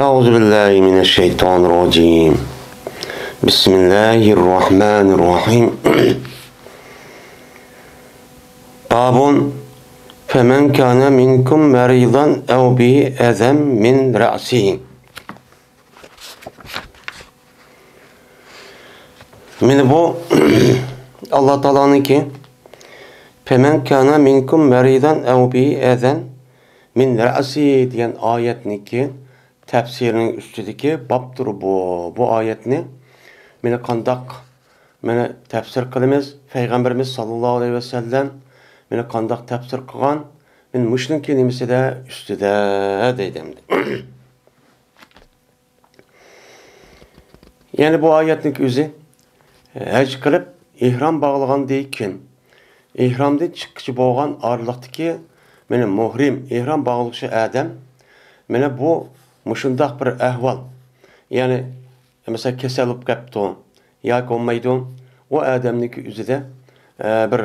أعوذ بالله من الشيطان الرجيم بسم الله الرحمن الرحيم باب فمن كان منكم مريضا أو به أذى من رأسه من bu Allah Teala'nın ki فمن كان منكم مريضا أو به أذى من رأسه diyen ayetini ki tefsirinin üstündeki babdır bu ayetini mene kandak mene tefsir kılımız Peygamberimiz sallallahu aleyhi ve sellem mene kandak tefsir kılgan men müşrin kelimesi de üstüde deydimdi. Yani bu ayetin özü hac kılıp ihram bağlagan deyken ihramda çıkışı bolgan arlıqtaki mene muhrim ihram bağlıqçı adam mene bu muşundaq bir ahval. Yani mesela kesel olup kaptı ya olmaydı o adamniki üzerinde bir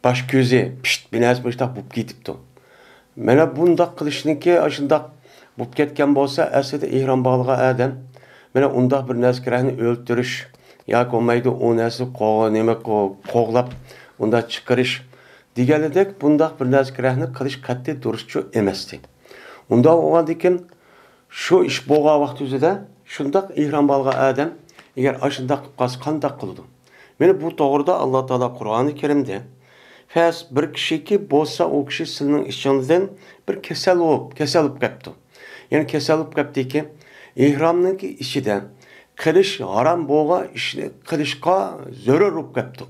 baş gözü pişt binazmıştaq bup gitipti. Mene bundaq qilishninki aşındaq bup ketken bolsa aslida ihram bağlığa adam mene undaq bir naskirahni öldürüş ya olmaydı o nasi qoğlap unda çıkarış digelidek bundaq bir naskirahni qilish qat'iy duruşçu emasdi. Unda oğandikin şu iş boğa vakti üzere şundak ihram balga adam eğer aşındak qandak kıldı. Meni bu doğruda Allah Teala Kur'an-ı Kerim'de fes bir kişi ki bolsa o kişi sizin içinizden bir kesel olup kaptı. Yani kesel olup kaptı ki ihramın ki işiden kılış haram boğa işini kılışka zörür olup kaptı.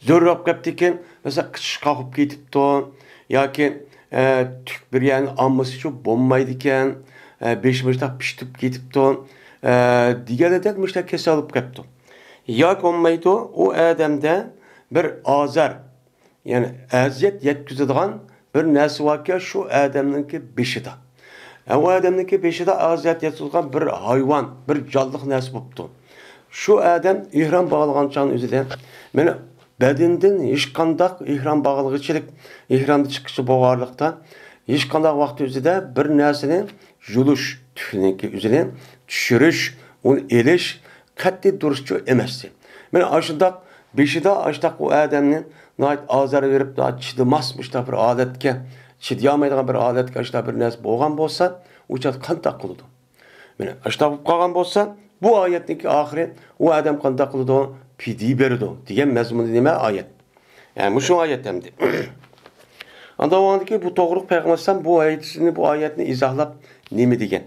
Zörür olup kaptı ki mesela kışka olup gitipti ya ki tük bir yani amması çok bombaydıken beşmişte piştip gitipti diğerler müşte kesel olup kaptı. Ya olmaydı o adamda bir azar yani aziyet yetkizadigan bir narsa vakya şu adamınki beşida. O adamınki beşida aziyet yetkizadigan bir hayvan, bir canlıq narsa boptu. Şu adam ihram bağlagan çağın özüde meni bedenden hiç kandak ihram bağlıqçılık ihramda çıkışı boğarlıqta hiç kandak vakti üzerinde bir narsani yuluş tüfününki üzerine düşürüş onu eliş qat'iy duruşçu emasdi. Men aşındaq beşida aştaq o adamning nayt azar verip da çıdımasmış da bir adetke çıdıyamaydigan bir adetke aştaq bir narsa bolgan bolsa uçat kandak kıldı. Men aştaq bolup qalgan bolsa bu ayetninki ahiri o adam kandak kıldı pidi berdi diyen mezmunu neme ayet. Yani bu şu ayet demdi. Anda o andaki bu doğruluk Peygamber'den bu ayetini izahlap nemi degen.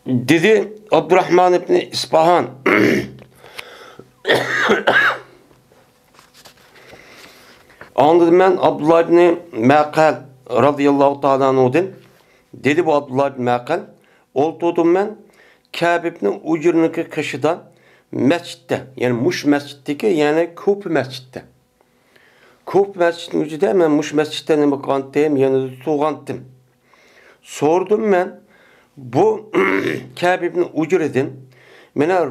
Dedi Abdurrahman ibn İspahan anladım ben Abdullah ibn Maqal radıyallahu ta'ala anhu'dan dedi bu Abdullah ibn Maqal oltudum ben Kâb ibn Ucur'nunki kışıdan mescitte yani Muş mescitteki yani Kup mescitte. Kup mescitin üzerinde ben Muş mescitte ne bakantayım yani tuğantım. Sordum ben bu Kâb ibn Ucur edin. Mena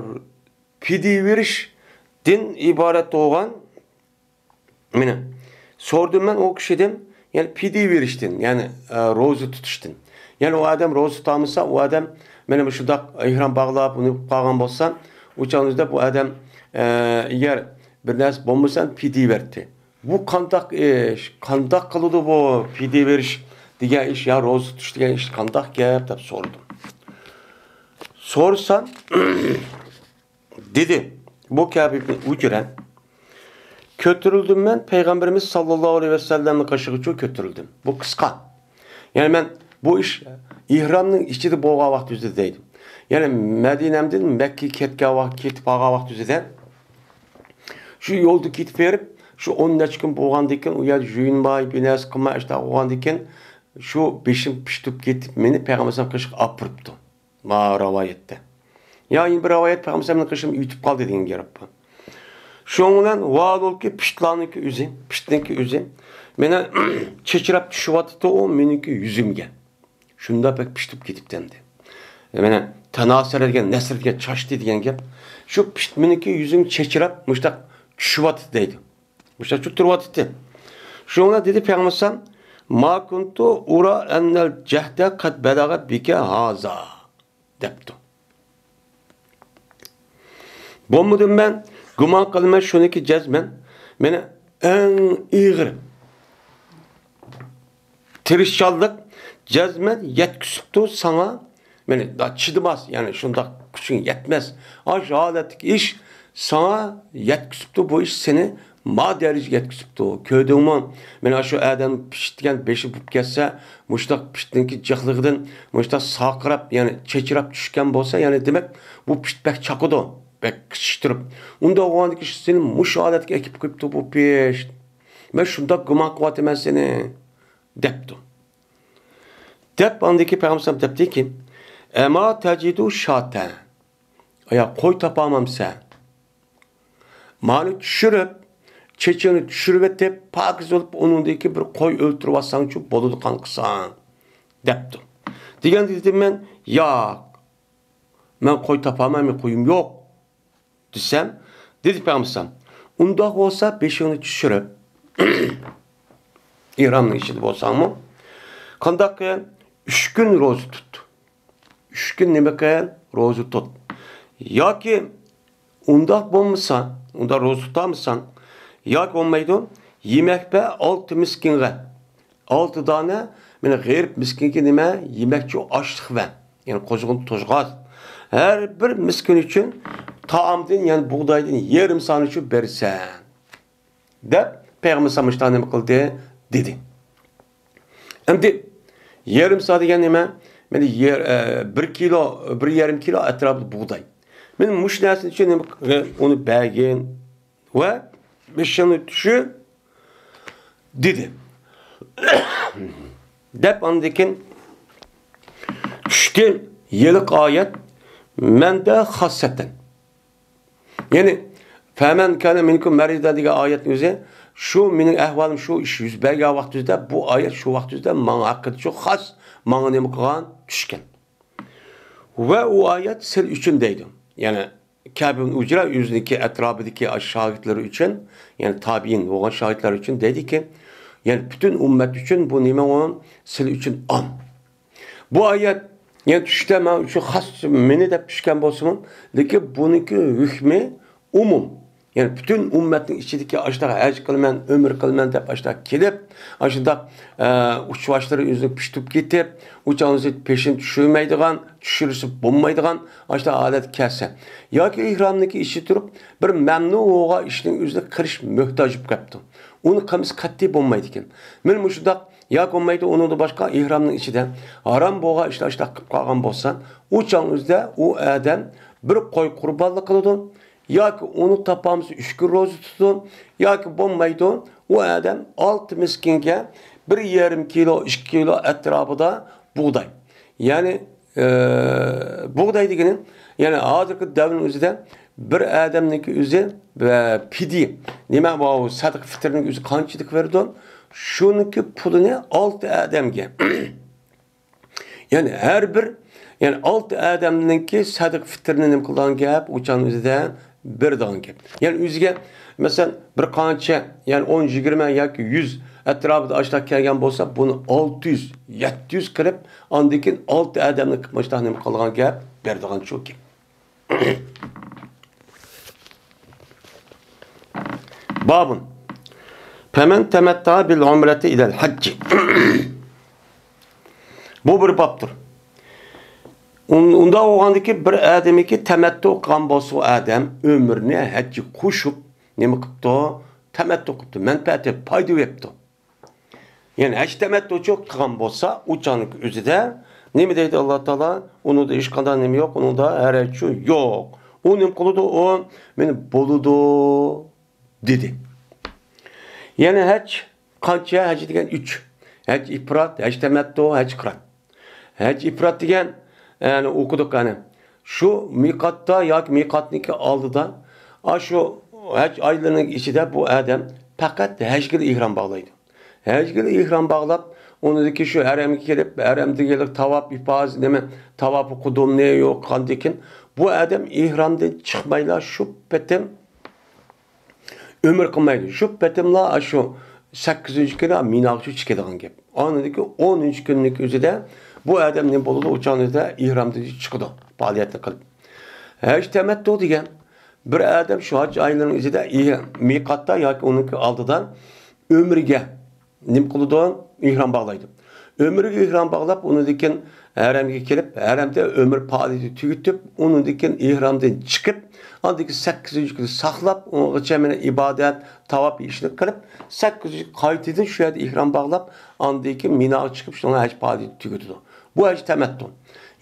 pidi veriş din ibaret olan mena sordum ben o kişiden yani pidi veriştin yani rozu tutuştun. Yani o adam rozu tutamasa o adam benim şurada ihram bağlayıp bunu qalgan bolsa uçağınızda bu adam eğer bir nas bolmasan pidi verdi. Bu kandak iş, kandak kılıdı bu pidi veriş diye iş ya rozu tutuş diye iş kandak gap dep sordum. Sorsan dedi bu Kâb ibn Ucur'a kötürüldüm ben Peygamberimiz sallallahu aleyhi ve sellem'in kaşığı çok kötürüldüm. Bu kıska. Yani ben bu iş ihramның içinde boğa vakti üzerindeydim. Yani Medine'mden Mekke ketip ağa vakti üzerinde şu yolda gitip verip şu 10 gün boğandayken o yer juyunbay binas kılma işte oğandayken şu beşim piştip gitip meni Peygamber'den kışık apırıptı. Ma rivayette. Ya yine bir rivayet Peygamber'den kışım ütüp kaldı deyin gerip. Şoňdan vaad olup ki piştlanınki üzüm, piştninki üzüm. Mene çeçirap düşüwatydy o meniki yüzümge. Şunda pek piştip gitip demdi. Mene tanasir edigen, nesir edigen, çaştı diyen gep. Şu piştmeniki yüzüm çeçirap muştak düşüwatydy deydi. Muşa şu turvatıttı. Şuna dedi Peygamber ma kuntu ura ennel cehde kad belagat bike haza depti. Bomudum ben guman kılma şuniki cezmen meni en iğir tirişçallık cezmen yetküsüptü sana meni da çıdımaz yani şunda küçün yetmez. Aş aletlik iş sana yetküsüptü bu iş seni ma derece yetküsüptü. Köydüğümü meni aşu adam pişitken beşi bup kesse muştak piştinki cıhlıgıdın muştak sakırap yani çeçirap düşken bolsa yani demek bu piştbek çakıdı. Bek kıştırıp. Onda o an kişi senin müşahadet ekip kıptı bu peş. Ben şunda gımak kuvveti ben seni deptu. Dep andaki Peygamber depti ki ema tecidu şaten. Ya koy tapamam sen. Mani düşürüp çeçeni düşürüp tep pakiz olup onundaki bir koy öldürüp atsan şu boludu kankısan. Deptu. Digen dedim ben ya ben koy tapamam koyum yok. Desem, dedi Peygamber, unda olsa beşiğini düşürüp, İhram'ın içinde olsa mı? Kandak 3 gün rozu tut. 3 gün ne bakayım? Rozu tut. Ya ki unda bulmuşsan, unda rozu tutamırsan, ya ki olmaydı, yemek be 6 miskinge. 6 tane, beni gayri miskinge nime yemekçi açlık ve, yani kozgun tozgaz. Her bir miskin için taamdan yani buğdaydan yarım sani için bersen. De Peygamber samıştan ne kıldı dedi. Şimdi yarım saat degan nima? Meni 1 kilo, 1,5 kilo etrafı buğday. Men mush narsani için onu bagin ve mishani tushi dedi. Dep andikin tushgan yiliq oyat mende xassatan. Yani femen kana minkum merida degan oyatning o'zi şu mening ahvolim şu ish yuz bergan vaqtida bu oyat şu vaqtida menga haqqida şu xas menga nima qilgan tushgan. Ve o oyat siz uchun deydi. Yani Kabe'nin ucra yüzündeki etrafındaki şahitleri için yani tabiin olan şahitler için dedi ki yani bütün ümmet için bu nime olan siz için an. Bu ayet yani düşte ben şu has meni de pişken bolsun lekin bununki hükmü umum. Yani bütün ümmetin içindeki aşağı hac kılman, ömür kılman dep aşağı kelip aşağıda uçvaşları yüzünü piştip gidip uçağınızı peşin düşürmeydiğen, düşürüsü bulmaydiğen aşağı adet kesse. Ya ki ihramdaki işi durup bir memnun oğa işinin yüzüne kırış mühtacip kaptı. Onu kamis katli bulmaydiken. Men muşudak ya olmaydı onu da başka ihramın içinde haram boğa işte aşağı kalkan bolsan uçağınızda o adam bir koy kurbanlık kıldı. Ya ki onu tapamız 3 gün rozu tutun, ya ki bombaydı o adam 6 miskinke 1,5 kilo, 2 kilo etrafında buğday. Yani buğday degenin yani hazırki devrin özüde bir adamniki özü ve pidi. Nima bu sadık fitrinin özü kançılık verdi. Şununki pulunu 6 adamga. Yani her bir yani 6 adamniki sadık fitrinin nima qilgan gap uçan özüde bir dağın gap. Yani özüge mesela bir qancha yani 10-20 yoki 100 etrafında aşağı kelgan bolsa bunu 600 700 qilib andikin 6 adamni qilmashdan nima qilgan gap berdigan shu gap. Babun Femen temetta bil umreti ilel hacci. Bu bir babdır. Unda oğandaki bir adamiki temettu qilgan bolsa adam ömrüne hacci qo'shib nima qilibdi? Temettu qilibdi. Manfaati foyda beribdi. Yani hech temettuchi qilgan bolsa, uçanık o'zida nima deydi Alloh taolo? Uni da hech qanday nima yo'q, uni da harachi yo'q. U nima qiladi? O meni bo'ludi dedi. Yani hech qancha haj degan 3. Haj ifrat, haj temettu, haj qirat. Haj ifrat degan yani okudık hani. Şu miqatda yoki miqatniki oldida şu haj aylarının içinde bu adam fakat hajga ihram bağlaydı. Hajga ihram bağlab onudaki şu haremga kelib haremdagi tavaf ifaz nima tavafı qudum ne yo'q qandikin bu adam ihramdan chiqmaylar şu petem Ömür kılmaydı. Şu betimla şu 8. günü minaqçı çıkadigan gap. Anındaki 10. günlük özüde bu adam ne boludu uçağınızda ihramda çıkıdı. Faaliyetini kılıp. Hiç temettu degen bir adam şu hac aylarının özüde miqatta yoki onunki aldıdan ömürge nim kılıdı ihram bağlaydı. Ömürge ihram bağlap onu diken haramga kelib, haramda ömür faoliyati tugitib, onun diken ihramdan chiqib, andaki 8. kuni saqlab, ongacha mana ibodat, tavob ishini qilib, 8. qaytadan shu yerda ihrom bog'lab, andaki Minaga chiqib, shuni haj faoliyati tugitdi. Bu haj tamattu.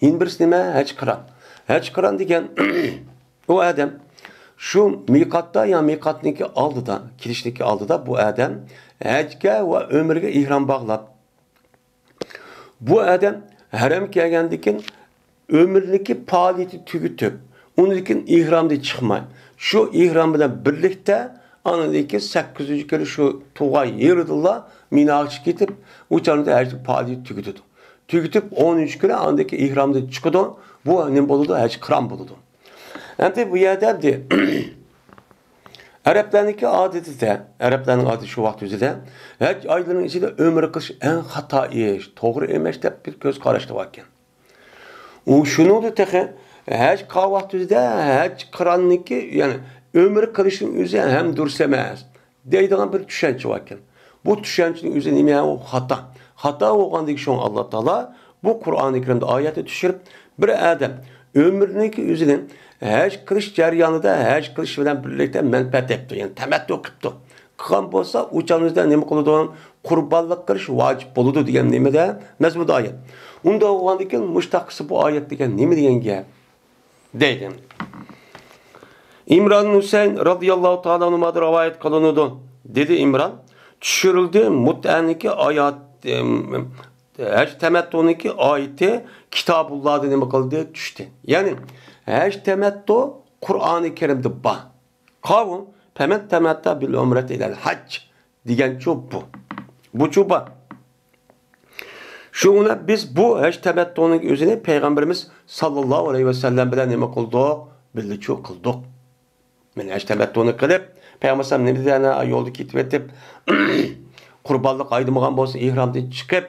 Endi birisi nima? Haj qiron. Haj qiron degan o adam şu miqatda ya miqatniki oldida, kirishniki oldida bu adam hajga va ömürge ihrom bog'lab. Bu adam haram kelgandikin ömürlüki faoliyati tugitib, unikin ihramda chiqmay. Şu ihram bilan birlikda anadaki 8. kuni şu tug'ay yeridilla Minaga chiqib ketib, o'chanda haj faoliyati tugitdi. Tugitib 13 kuni andaki ihramda chiqdi. Bu nima bo'ldi? Haj qiron bo'ldi. Endi bu yerda Araplarniki adetide, Arapların adeti şu vaqt özüde, haj aylarının içinde ömür qilish en xato ish, to'g'ri emas deb bir ko'z qarashdi ekan. U shuni da texe haj qilgan vaqt özüde, haj qironniki, ya'ni ömür qilishning o'zi ham durust emas deydigan bir tushuncha ekan. Bu tushunchaning o'zi nima? U xato. Xato bo'lgandiki shon Alloh taolo bu Qur'oni Karimda oyatni tushirib, bir odam ömrüniki o'zining haj qilish jarayonida haj qilish bilan birlikda manfaat tepdi, ya'ni tamattu qilibdi. Qilgan bo'lsa, o'chamizda nima qiladi? Qurbonlik qilish vojib bo'ladi degan nimada mazmunda oyat. Unda o'g'andikin mushtaqisi bu oyat degan nima degan gap? Deydi. İmran Husayn radhiyallohu ta'ala anhu rivoyat qilinadi. Dedi İmran, tushirildi mut'aniki oyat haj tamattuniki oyati Kitobullohda nima qildi? Tushdi. Ya'ni haj tamattu Qur'oni Karimda bor. Qavun faman tamatta bil umrati ilal hajj degan bu. Bu bor. Şuna biz bu haj tamattuning o'zini payg'ambarimiz sallallohu alayhi va sallam bilan nima qildik? Birlikcha qildik. Men haj tamattuni qilib, payg'ambar nima degani yo'lda ketib etib, qurbonlik aydimagan bo'lsa ihramdan chiqib,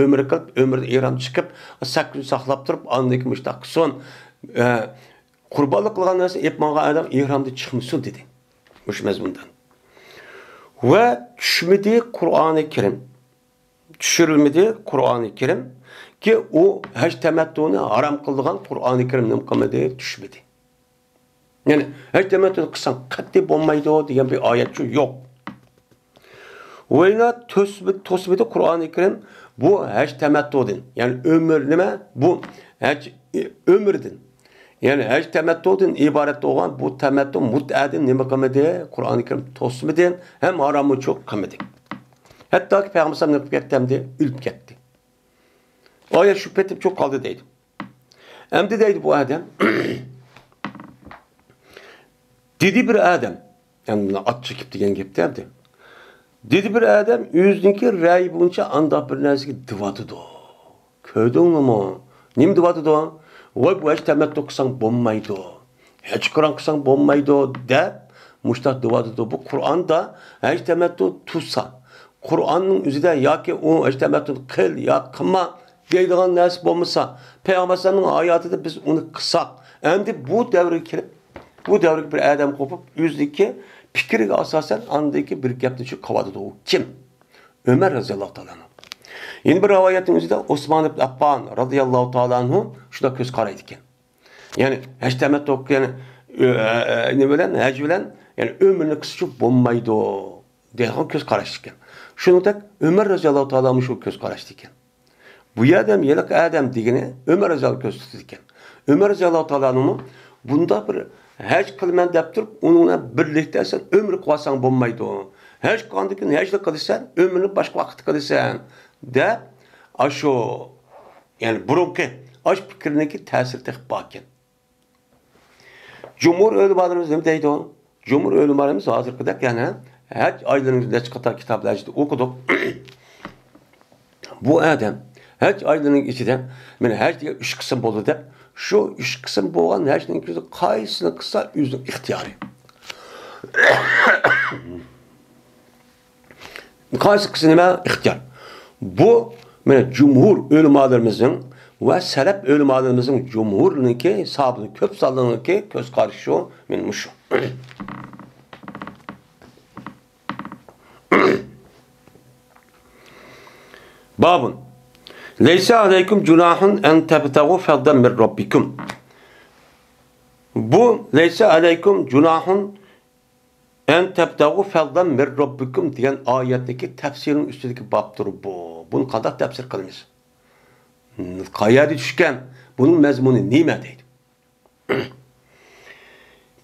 ömür qilib, ömürde ihram chiqib, 8 kun saqlab turib, andaki mushtaq son qurbonlik qilgan narsa etmagan adam ihramda chiqmasin dedi. Mush mazmundan. Va tushmidi Qur'oni Karim. Tushirilmadi Qur'oni Karim ki o haj tamattuni haram qilgan Qur'oni Karim nima qilmadi? Tushmadi. Yani haj tamattuni qilsang qat'iy bo'lmaydi degan bir oyat şu yo'q. Vayna tosbidi Qur'oni Karim bu haj tamattudin. Yani ömür nima? Bu haj ömürdin. Yani haj tamattudin ibaret olan bu tamattu mut'adin nima qilmadi? Qur'oni Karim tosbidi hem haramı çok qilmadi. Hatta ki Peygamber sallallahu aleyhi ve sellem de ölüp gitti. Ayet şüphetip çok kaldı deydi. Hem de deydi bu adam. Dedi bir adam. Yani at çekip diyen gibi derdi. Dedi bir adam yüzdeki rey bunca anda bir nezgi dıvadı da. Köydün mü? Nim dıvadı da? Vay bu hiç temettu kısan bommaydı. Hiç Kur'an kısan bommaydı de. Muştak dıvadı da. Bu Kur'an'da hiç temettu tutsa. Kur'an'ın üzerinde ya ki o ectemetun kıl ya kılma deydiğin nasip olmasa Peygamber'in hayatında biz onu kısak. Endi bu devre kirip bu devre bir adam kopup yüzdeki fikri asasen andaki bir gapni şu kavadı da o kim? Ömer radıyallahu ta'ala. Yeni bir rivayetin üzerinde Osman ibn Affan radıyallahu ta'ala anhu şurada göz karaydı ki. Yani ectemetun yani ne bilen hacı bilen yani ömrünü kısıcı bombaydı o. Deydiğin göz karıştı ki. Şunu da Ömer radıyallahu ta'ala şu göz karıştı iken. Bu adam yelik adam degeni Ömer radıyallahu göz tuttu iken. Ömer radıyallahu ta'ala'nın bunda bir haj kılman dep turib, onunla birlikte sen ömrü qilsang bo'lmaydi. Haj qilgandan hajni qilsan, ömrünü başqa vaqt qilsan de aşo yani burunki aş fikriniki ta'sir taqib bakken. Cumhur ulemalарimiz nima deydi? Cumhur ulemalарimiz hozirgidek yani haj aylarının neç qatar kitaplarını okuduk. Bu adam haj aylarının içinde men haj diye 3 qism bo'ldi deb, şu 3 qism bo'lgan hajning qaysini qilsa o'zining ixtiyori. Qaysi qismi nima? İxtiyar. Bu mana jumhur ulamalarımızın ve salaf ulamalarımızın jumhuruniki, sahabının köp sallanınki köz qarşı şu, men muşu. Babun. Leysa aleykum cunahun en tebtagu fadlan min rabbikum. Bu leysa aleykum cunahun en tebtagu fadlan min rabbikum diyen ayetteki tefsirin üstündeki babdır bu. Bunu kadar tefsir kılmış. Kayada düşken bunun mezmunu nimedeydi.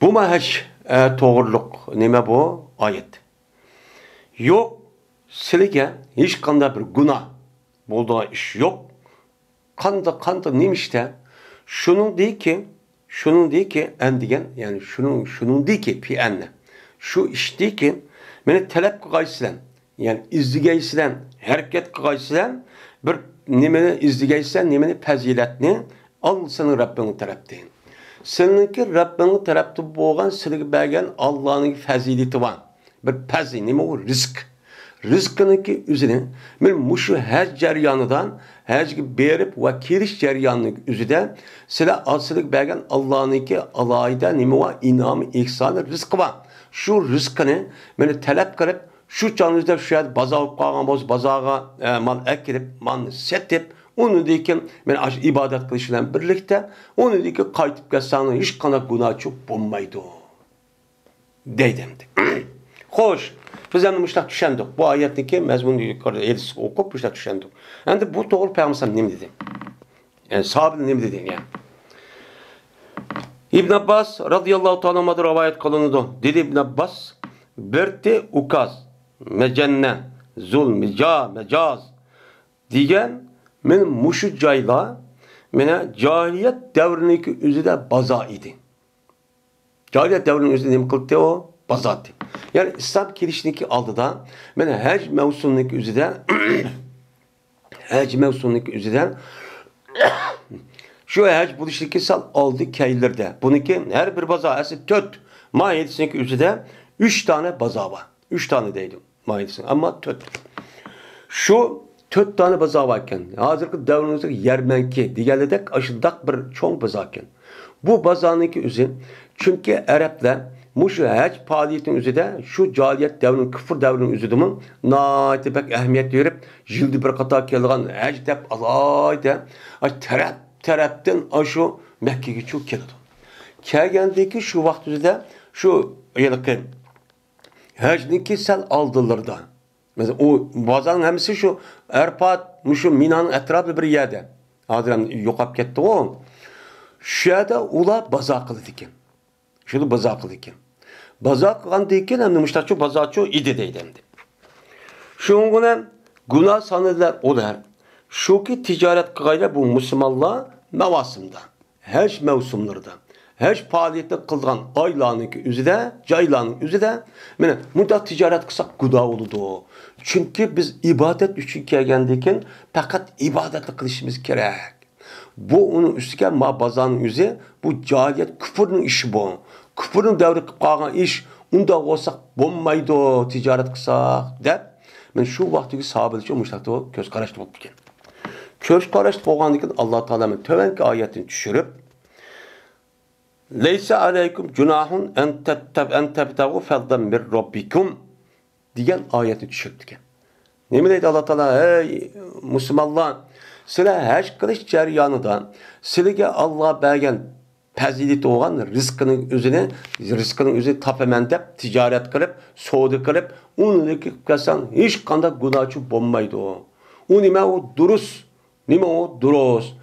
Bu mahş doğruluk nime bu ayet. Yok silige hiç kanda bir günah bulduğu iş yok. Kanda neymişte şunun değil ki en diyen yani şunun değil ki pi enne. Şu iş değil ki beni talep kıgaysılan yani izdigeysilen hareket kıgaysılan bir nimeni izdigeysilen nimeni faziletini al senin Rabbinin taraftan. Seninki Rabbinin tarafta boğan silige bergen Allah'ın fazileti var. Bir fazi nime o risk. Rızkınınki üzerine men muşu hac jaryanıdan hacga berip ve kiriş jaryanının üzerinde sila asılık bergen Allah'ınki alayda nime var inamı ihsanı rızkı var. Şu rızkını meni talep kılıp şu canınızda şu yerde bazağı qalğan boz bazağa mal ekirip mal setip onu deyken men ibadet kılışıyla birlikte onu deyken qaytıp gelsanız hiç kana günah çok bulmaydı deydimdi. Hoş. Biz hem müştak düşendik. Bu ayetteki mezmunu yukarıda edisi okup müştak düşendik. Yani bu doğru Peygamber ne mi dedi? Yani sahabenin ne mi dedi yani? İbn Abbas radıyallahu ta'ala anhu'dan rivayet kılındı. Dedi İbn Abbas, "Berti ukaz, mecenne, zulm, mecaz diyen men muşu cayla mene cahiliyet devrindeki üzerinde baza idi. Cahiliyet devrinin üzerinde ne kıldı o? Bazat. Yani İslam kirişindeki aldıda mene hac mevsumundaki üzerinde hac mevsumundaki üzerinde şu hac buluştaki sal aldı keylerde. Bununki her bir baza aslında 4 mahiyetindeki üzerinde 3 tane baza var. 3 tane değilim mahiyetinde ama 4. Şu 4 tane baza varken hazırki devrimizdeki yermenki diğerledek aşıldak bir çoğun bazaken. Bu bazanınki üzerinde çünkü Araplar muşu hac faaliyetin üzerinde şu cahiliyet devrinin, küfür devrinin üzerinde naiti pek ehemmiyet verip jildi bir kata kelgan hac dep alayda taraftan şu Mekke'ye çok keldi. Kelgendeki şu vakt üzerinde şu yılki hacninki sel aldılar da. Mesela o bazanın hemisi şu Arpat, muşu Mina'nın etrafı bir yerde. Hazırım yokap gitti o. Şu yerde ula baza kıldı diken. Şunu baza kıldı diken. Baza kılan diken hem de müştakçı bazaçı idi deydemdi. Şunun günah sanırlar olar. Şu ki ticaret kıyla bu Müslümanlar mevasımda. Hac mevsumlarda. Hac faaliyette kılgan aylarının üzerinde, caylarının üzerinde mutlaka ticaret kısak gıda oldu. Çünkü biz ibadet için gelgendiyken fakat ibadetle kılışımız gerek. Bu onun üstüne ma bazanın yüzü bu cahiliyet küfürün işi bu. Küfürün devri kalan iş onda olsak bombaydı ticaret kısak de. Ben şu vaktiki sahabeler için müştakta o göz karıştı bulup diken. Göz karıştı olgandıkken Allah Teala'nın tövenki ayetini düşürüp Leysa aleykum cunahun en tebtagu fadlan min rabbikum diyen ayeti düşürdü. Ne mi dedi Allah Teala? Ey Müslümanlar, sizler hac kılış jaryanıda sizlerge Allah bergen fazileti olan rızkının üzerine tapemen dep ticaret kılıp, soğudu kılıp, onu kılsan hiç kanda günahçı bulmaydı o. O nime o durus, nime o durus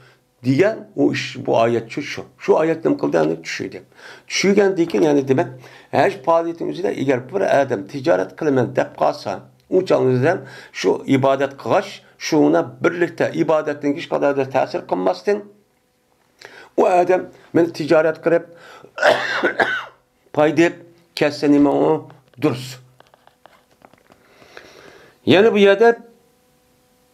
diyen o iş bu ayet şu. Şu ayetten kıldığını düşüydü. Düşüyken diken yani demek her faaliyetin üzerine eğer bir adam ticaret kılmen dep kalsa o canlıdan şu ibadet kılaş şuna birlikte ibadetin hiç kadar da tesir kılmazsın. O adam ben ticaret kılıp paydayıp kessenime o duruz. Yani bu yerde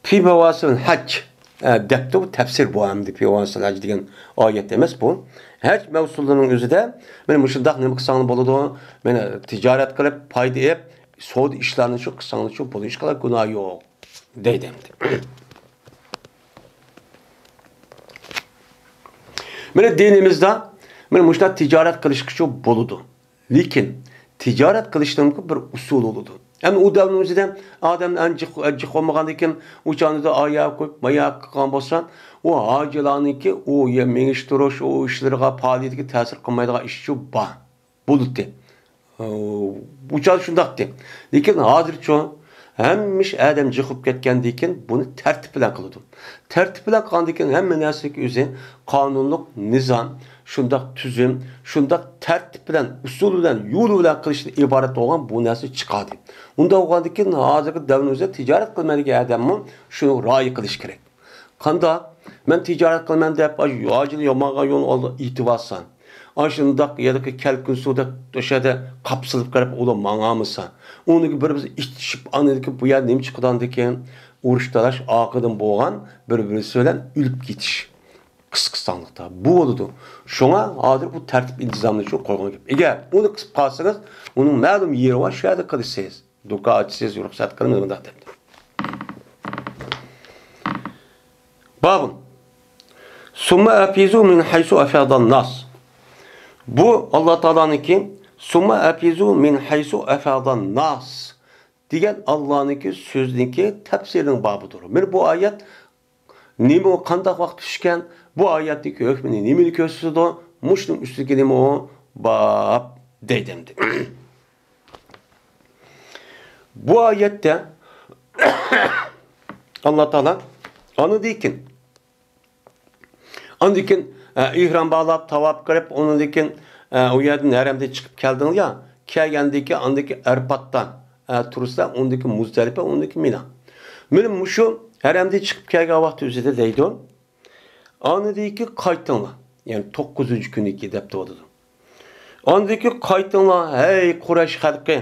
fi mevasının hac depte bu tefsir bu hem de Peygamber sallallahu aleyhi degan ayet emas bu. Her mevzularının özüde benim şundaq nima qilsang bo'ladi, meni tijorat qilib, foyda ep, savdo ishlarini shu qilsang shu bo'ladi, hech qanday gunoh yo'q deydi. Meni dinimizde meni mushta tijorat qilish shu bo'ladi. Lekin tijorat qilishning bir usul bo'ladi. Hem o davrin o'zida odam anjiq olmagandan keyin o'chonida oyoq qo'yib, mayoq qilgan bo'lsa, u hojilarniki u mengishtirish, o ishlarga faoliyatiga ta'sir qilmaydigan ish shu bor. Bo'ldi. Uçal shundaqdi. Lekin hozircha hammish adam jiqib ketgandan keyin buni tartib bilan qiladi. Tartib bilan qilgandan keyin hamma narsaga o'zi qonunlik nizam, shundaq tuzum, shundaq tartib bilan, usul bilan, yo'l bilan qilishdan iborat bo'lgan bu narsa chiqadi. Unda bo'lgandan keyin hozirgi davrimizda tijorat qilmaydigan odamni shuni rioya qilish kerak. Qanda men tijorat qilman deb hojil yomonga yo'l oldi itibarsan. Aşındaq ya da ki kelkün suda döşede kapsılıp qarab ola mağamısa. Onu ki bir-birimiz içip anladık ki bu yer neyim çıkıdan deken uğraştalaş akıdın boğan bir-birisi söylen ülüp getiş. Kıs-kıstanlıkta. Bu oldu. Şuna adır bu tertip intizamını çok koyduğunu gibi. Eğer onu kısıp kalsanız onun məlum yeri var şöyle kılışsınız. Duka açısınız, ruhsat kılın. Babın. Summa afizu min haysu afadan nas. Bu Allah Teala'nınki summa afizu min haysu afadan nas degan Allah'ınki sözünki tefsirinin babıdır. Men bu ayet nima o qandaq vaqt tushgan, bu oyatdagi hukmini nimani ko'rsatadi? Mushning ustiga nima o bab deydimdi. Bu ayette Allah Teala onu dikin. Onu dikin ihram bağlap, tavap qilib, onu dikin o yerden haremde çıkıp geldin ya, kelgendeki andaki Erpat'tan turistler, ondaki Muzdalife, ondaki Mina. Benim şu haremde çıkıp gelgen vakti üzerinde deydi o. Andaki kaytınla, yani 9. günü dep doğdu. Andaki kaytınla, hey Kureyş halkı,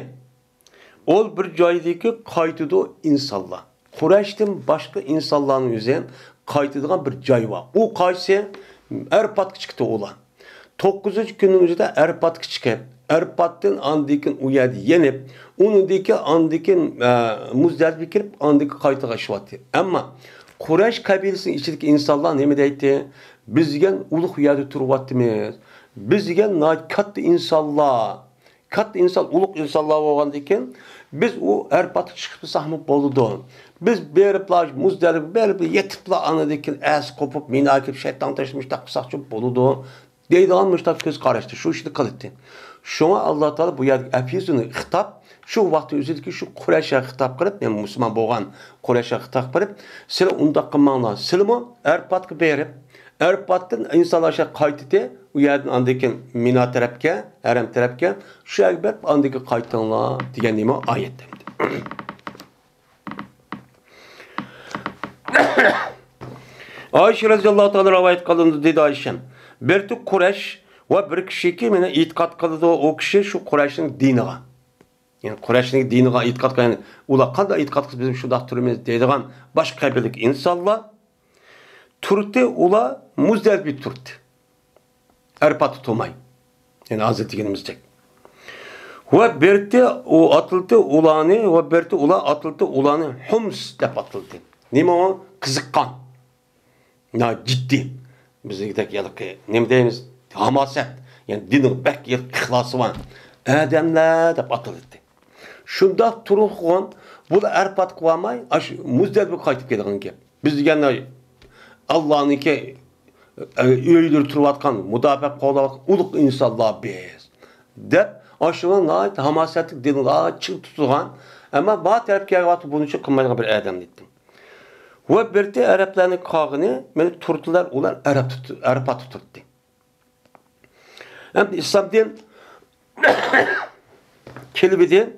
ol bir joydaki kaytıdı insanlar. Kureyş'ten başka insanların üzerine kaytıdığan bir joy var. O kayse Erpat çıktı olan. 9. günümüzde Erpat çıkıp, Erpat'tan andikin uyadı yenip, onu deki andikin Muzdalife kirip andiki kaytığa şıvattı. Ama Kureyş kabilesinin içindeki insanlar ne mi deydi? Bizgen uluk uyadı turvattımız. Bizgen kattı insanlar. Kattı insan, uluk insanlar olan diken, biz o Erpat'a çıkıp sahmı boludu. Biz beripla, Muzdalife berip yetipla anadikin es kopup, minakip, şeytan taşımış, takısakçı boludu. Deydi almışlar göz karıştı. Şu işi kılıttı. Şuna Allah Teala bu yer efizini hitap, şu vakti üzüldü ki şu Kureyş'e hitap kırıp, yani Müslüman boğan Kureyş'e hitap kırıp, sile unda kılmanlar. Silimo Erpat'ı berip, Erpat'tan insanlar şey kaytıdı, o yerden andaki mina tarafke, harem tarafke, şu yer berip andaki kaytınlar diyen neyme ayette. Ayşe radıyallahu ta'ala rivayet kılındı dedi Ayşem. Berti Kureyş ve bir kişi ki mene itikat kıldı o kişi şu Kureyş'in dinine. Yani Kureyş'in dinine itikat kıldı. Yani ula qanday itikat kıldı bizim şu türümüz deydigan başka kabilelik insanlar turttu ula Muzdalife turttu. Erpat tutulmay. Yani Hazreti Dinimizde. Ve berti o atıldı ulanı ve berti ula atıldı ulanı Hums dep atıldı. Nima o? Kızıkkan. Na ciddi. Bizdeki yalık ne deyimiz? Hamaset. Yani dinin bek yer ixlası var. Adamlar dep atıldı. Şunda turuqon bu Erpat kıvamay Muzdalife qaytıp kelgan gap. Biz deganlar Allah'ınki öylür turvatkan, mudafaa qo'llayotgan ulug' insonlar biz. Deb aşılan hamasetlik dinlar çık tutulgan. Ama bu tarafga kelgan buni için qilmaydigan bir adam dedim. Ve birde Araplarning qog'ini meni turtdilar, ular Arpat tutdi. Hem İslam din kelibidi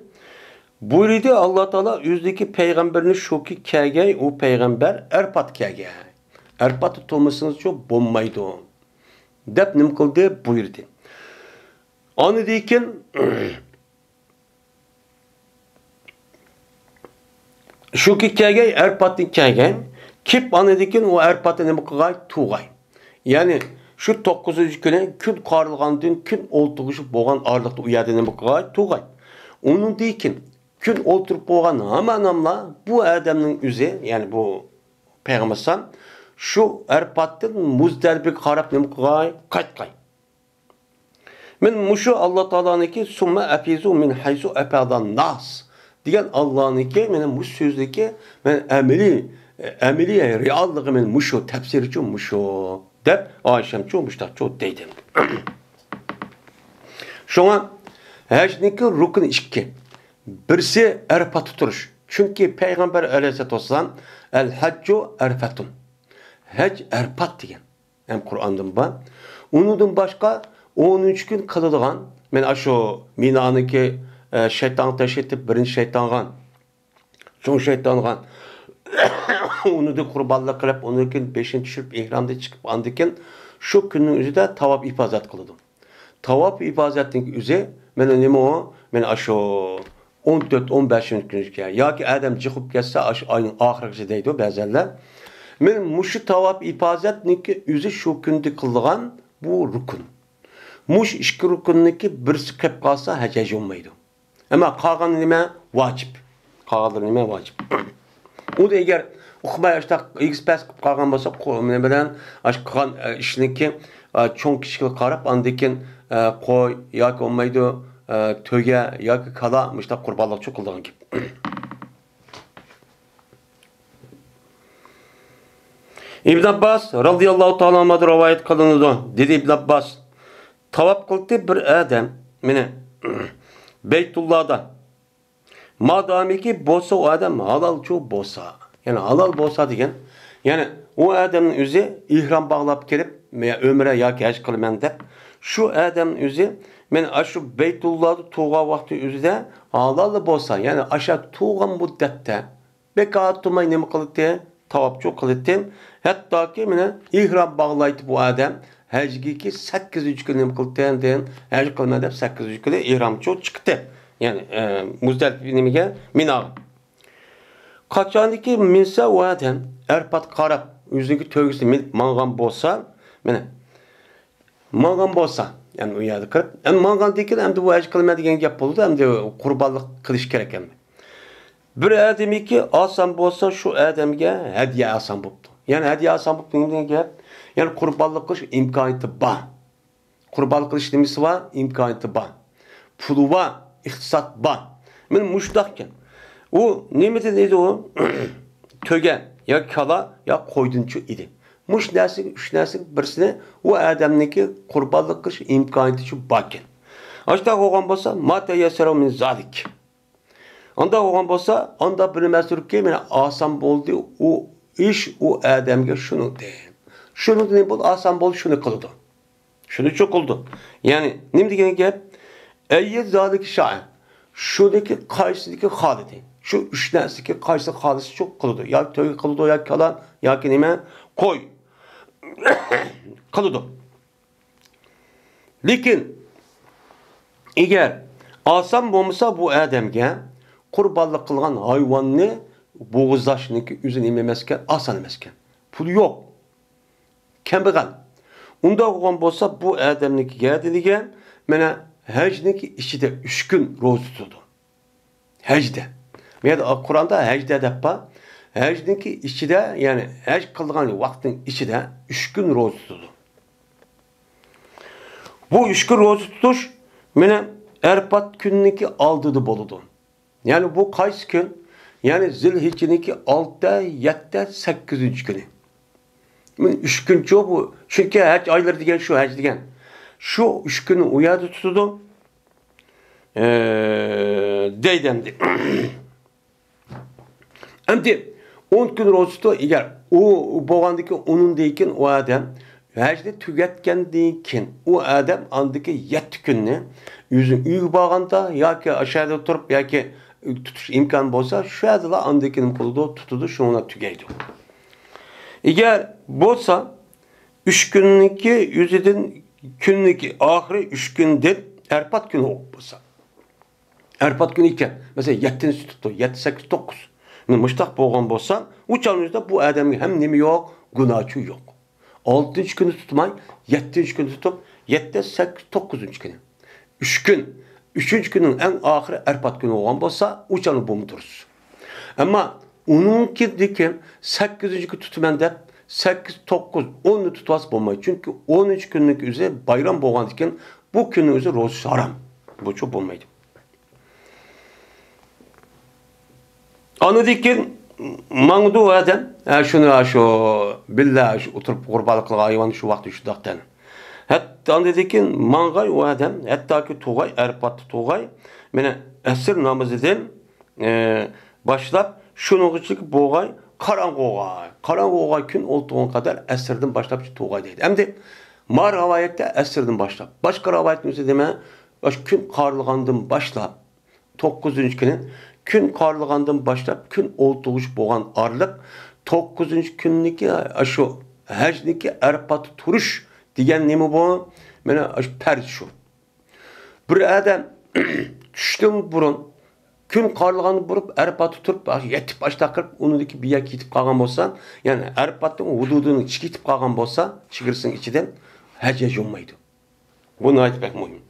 buyurdu Allah Teala yüzdeki peygamberini şu ki kelgey o peygamber Arpat kelgey. Arpat tutulmasınız çok bombaydı o. Dep nim kıldı buyurdu. Onu deyken şu ki kelgey Arpat'ın kelgey Kip anedikin o Arpat'ı ne kılgay? Tuğay. Yani şu 9. günü gün qarılğandın gün oltuğuşup boğan arlıqda uyadı ne kılgay? Tuğay. Onun deyikin gün oturup boğan hemen bu adamın üzü yani bu Peygamber şu Arpat'ın Muzdalife'ye qarab ne kılgay? Qaytqay. Men muşu Allah Taala'nınki summa afizu min haysu afadan nas degan Allah'nınki men muş sözdeki men ameliye reallığı men muşu tefsiri için muşu dep Ayşem çoğmuşlar çok deydim. Şoňa hajniki rukun 2. Birisi Arafat tuturuş. Çünkü Peygamber Aleyhisselatü Vesselam el haccu arfatun. Hac Arafat degan. Hem Kur'an'dan var. Onundan başka 13 gün kılıngan. Men aşo Mina'nınki şeytan taşıtıp birinci şeytangan. Son şeytangan. Onu da kurbanlık kılıp onu gün 5. düşürüp ihramda çıkıp andıkken şu günün üzerinde tavaf ifazat kıldım. Tavaf ifazatin üzeri men neme o? Men aşo 14-15 gün ya ki adam çıkıp gelse ayın ahirisi deydi bazılar. Men muşu tavaf ifazatniki üzeri şu günde kılıngan bu rukun. Muş iki rukunniki birisi kep kalsa hacaj olmaydı. Ama kalgan nime vacip. Kalgan nime vacip. O da eğer okumay açta XPS kalgan bolsa ne bilen aş kalgan işiniki çoğun kişilik qarab andikin koy yoki olmaydı töge yoki kala müşta qurbanlık çok kıldıgan gibi. İbn Abbas radıyallahu ta'ala anhu rivayet kılındı. Dedi İbn Abbas tavaf kıldı bir adam mene Beytullah'da madamiki bolsa o adam halal çok bolsa yani halal bolsa degen yani o adamın üzü ihram bağlap gelip ömre yoki haj kılman dep şu adamın üzü men aşu Beytullah'da tuğga vakti üzüde halal bolsa yani aşağı tuğgan muddette bekat tutmay neme kılıdı tavaf çok kılıdı hatta ki mene ihram bağlaydı bu adam hajgiki 8. günü kıldı den haj kılmadı 8. günü ihram çok çıktı. Yani Muzdalife'ye Mina. Kaçandaki minse o adam Arpat qarab yüzündeki tövgüsü mangan bolsa mene mangan bolsa yani uyadı kırıp hem mangan dekin hem de bu haj kılma degan gap boldu hem de qurbanlık kılış gerek hem. Bir adamiki asan bolsa şu adamga hediye asan boldu. Yani hediye asan boldu degan gap yani qurbanlık kılış imkaniyeti var. Qurbanlık kılış nimesi var? İmkaniyeti var. Pulu var. İhtisat var. Men muşdakken. O nimeti neydi o? Töge ya kala ya koydunçu idi. Muş nersi, üç nersi birisine o adamniki qurbanlık kılış imkaniyeti şu bakken. Açta oğan bolsa mate yasara min zalik. Anda oğan bolsa anda bir mesulke mene asan boldu o iş o adamga şunu de. Şunu ne bol asan bol şunu kıldı. Şunu çok oldu. Yani nim degen gap eyyet zalik şahin. Şuradaki karşısındaki halidi. Şu üç nesindeki karşısı halisi çok kılıdı. Ya tövbe kılıdı ya kalan ya ki nime koy. Kılıdı. Lakin eğer asan bolmasa bu adamga qurbanlık kılgan hayvanını boğuzlaşınki üzün ememesken asan emesken. Pul yok. Kembegal. Unda oğan bolsa bu adamniki geldi degen mene hajniki içinde 3 gün roz tutudu. Hajda. Meyda Kur'an'da hajda deppa hajniki içinde yani haj kılgan vaktin içinde 3 gün roz tutudu. Bu 3 gün roz tutuş mene Arpat günniki aldıdı boludu. Yani bu kaç gün? Yani Zilhicce'ninki 6, 7, 8. günü. 3 gün çok bu. Çünkü hac ayları degen şu hac degen. Şu 3 günü uyadı tutudu. Deydemdi. Emdi 10 gün rozutu eğer o boğandaki onun deyken o adam hacda tügetken deyken o adam andaki 7 günü yüzün üy bağında ya ki aşağıda oturup ya ki tutuş imkan bolsa şu adla andakinin kuludu tutudu şuna tügeydi. Eğer bolsa 3 günlük yüzüden günlük ahire 3 günde Arpat günü olsa. Arpat günü iken mesela 7'si tuttu 7, 8, 9. Müştak boğan bolsa, uçanızda bu adamın hem nemi yok, günahçı yok. 6. günü tutmay, 7. günü tutup, 7, 8, 9. günü. 3 gün. 3. günün en ahiri Erpat günü olan bolsa, uçanı bu mudur? Ama onunki dikim 8. günü tutumen de 8, 9, 10'u tutmaz bulmayı. Çünkü 13 günlük üzere bayram boğan diken bu günün üzere roz haram. Bu çok bulmaydı. Anıdikin mağdu adam şunu şu billahi şu oturup qurbalıqlı hayvan şu vaqt şu daqtan. Hatta anıdikin mangay o adam hatta ki tuğay Erpat tuğay mene esir namazıdan başlap şunu küçük boğay Karangoğay gün olduğun kadar esirden başlap tuğay deydi. Hem de mar havayette esirden başlap. Başka ravayetin üzere deme gün karlıgandan başlap 9. günün gün karlıgandan başlap gün olduğuş boğan arlık 9. günniki şu hecniki Erpat turuş diyen nemi bu? Mene pert şu. Bir adam düştüm burun gün karlıganı vurup Erpat'ı tutup yetip başta kırıp onundaki bir yak yitip kalgan bolsan yani Erpat'ın hududunu çıkıtıp kalgan bolsa çıkırsın içinden hece olmaydı. Bunu aytmak mühim.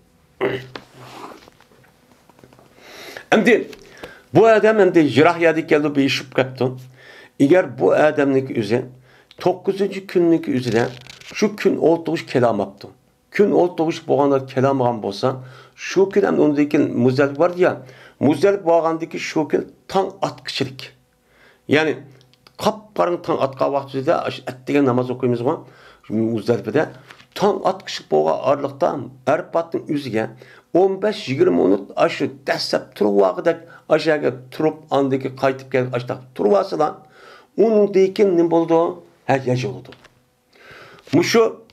Şimdi bu adam hem jirahyadi geldi bir işip kaptı. Eğer bu adamlık üzerine 9. günlük üzerine şu gün olduğuş kelam yaptı. Gün olduğuş boğanlar kelam yapan bolsa şu gün hem ondaki muzdalip vardı ya muzdalip boğandaki şu gün tan atkışılık. Yani kapkarın tan atka vaktinde ettiğin namaz okuyumuz var. Muzdalip'de tan atkışık boğa ağırlıkta Erpat'ın üzüge 15-20 minut aşı desep turu vakitte aşağıya turup andaki kaytıp gelip aşağı turu vasılan onun deyken ne oldu? Her yaş oldu. Muşu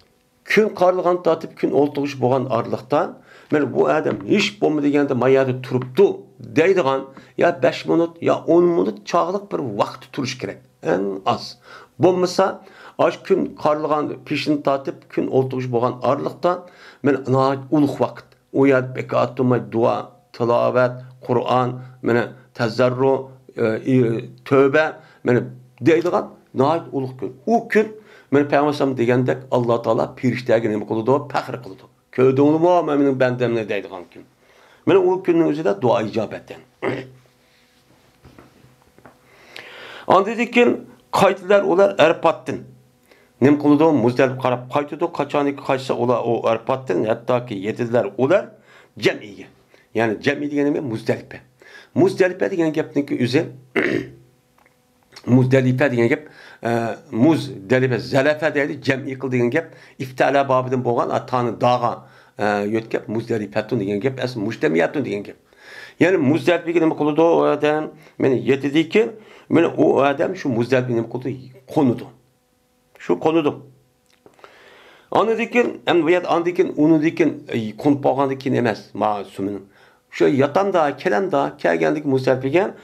gün karlıgan tatıp gün oltuğuş boğan ağırlıkta ben bu adam hiç bomba degende mayada turuptu deydiğen ya 5 minut ya 10 minut çağlık bir vakti turuş gerek. En az. Bombasa aş gün karlıgan pişini tatıp gün oltuğuş boğan ağırlıkta ben uluk vakit. O yer bekatuma dua, tilavet, Kur'an, tezerru, tövbe, deydiğen nahit uluk gün. O gün Peygamber degende Allah Teala piriştege nemi kılıdı, pahir kılıdı. Köyde onu mu memnun bendemle deydiğen gün. O günün üzerinde dua icabetten. Andidikin kayıtlar olar Erpat'tın. Nem kılıdı muzdalip karab kaytıdı kaçaniki kaçsa ola o Erpat'tın hatta ki yediler olar cemiye. Yani cemi diyenim muzdalipe. Muzdalipe diyen gepninki üze Muzdalipe diyen gep Muzdalipe zelefe deydi cemi kıl diyen gep iftala babından boğan atanı dağa yötkep Muzdalipetun diyen gep es mujtemiyatun diyen gep. Yani Muzdalipe nem kılıdı o adam meni yedidiki o adam şu Muzdalipe nem kılıdı konudu. Şu konudu. Anıdikin, andikin, unudikin, konup bağandikin emez masuminin. Şu yatan da, kelen da, kelgendik Muzdalipe'gen,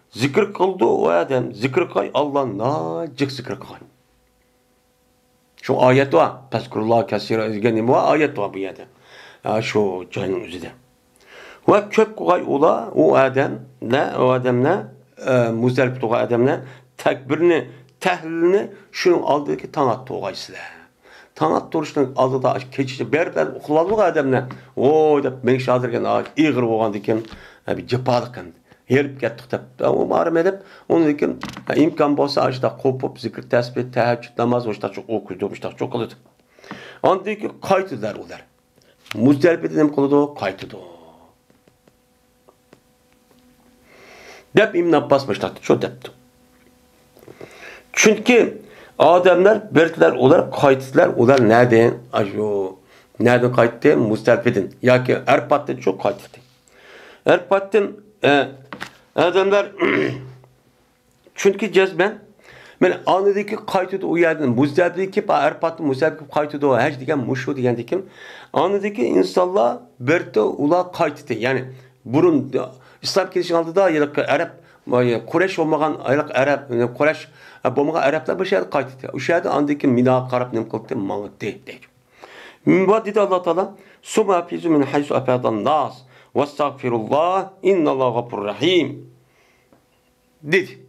zikir kıldı o adam, zikir kay, Allah'ın nacık zikir kay. Şu ayet var, Tezkurullah kesira izgenim var, ayet var bu yerde. Şu cayının üzerinde. Ve köp kay ola, o adam ne, Muzdalipe o adam ne, tekbirini, tehlilini şunun aldığı tanat toğaysılar. Tanat duruşunun aldığı da keçici berber uxulalıq adamlar. O da men şadırken iğir boğan diken bir cepalık hem. Herip gettik de. O marım edip onu diken imkan bolsa aşda kopup zikir tesbih teheccüd namaz oşta çok okuydu çok kılıdı. Andaki kaytılar olar. Muzdalipe'de nem kılıdı kaytıdı. Dep İbn Abbas başlattı. Çok depti. Çünkü adamlar berkler olarak kayıtlar olar nereden? Nereden kayıttı? Muzdalipe'den. Ya ki Erpat'ta çok kayıttı. Erpat'tan adamlar çünkü cezben anıdaki kayıttı o yerden Muzdalipe'deki Erpat'ta Muzdalipe kayıttı o her diken muşu diyen dikim anıdaki insanlar berkte ula kayıttı. Yani burun İslam kelişin aldı da ya Arap Kureyş olmagan Arap Kureyş bolmagan Araplar bir şey kayıttı. O şeyde andaki mina qarab nem qildi manga deydi. Min dedi Allah Teala suma fizu min haysu afadan nas vestagfirullah innallahu gafurur rahim. dedi.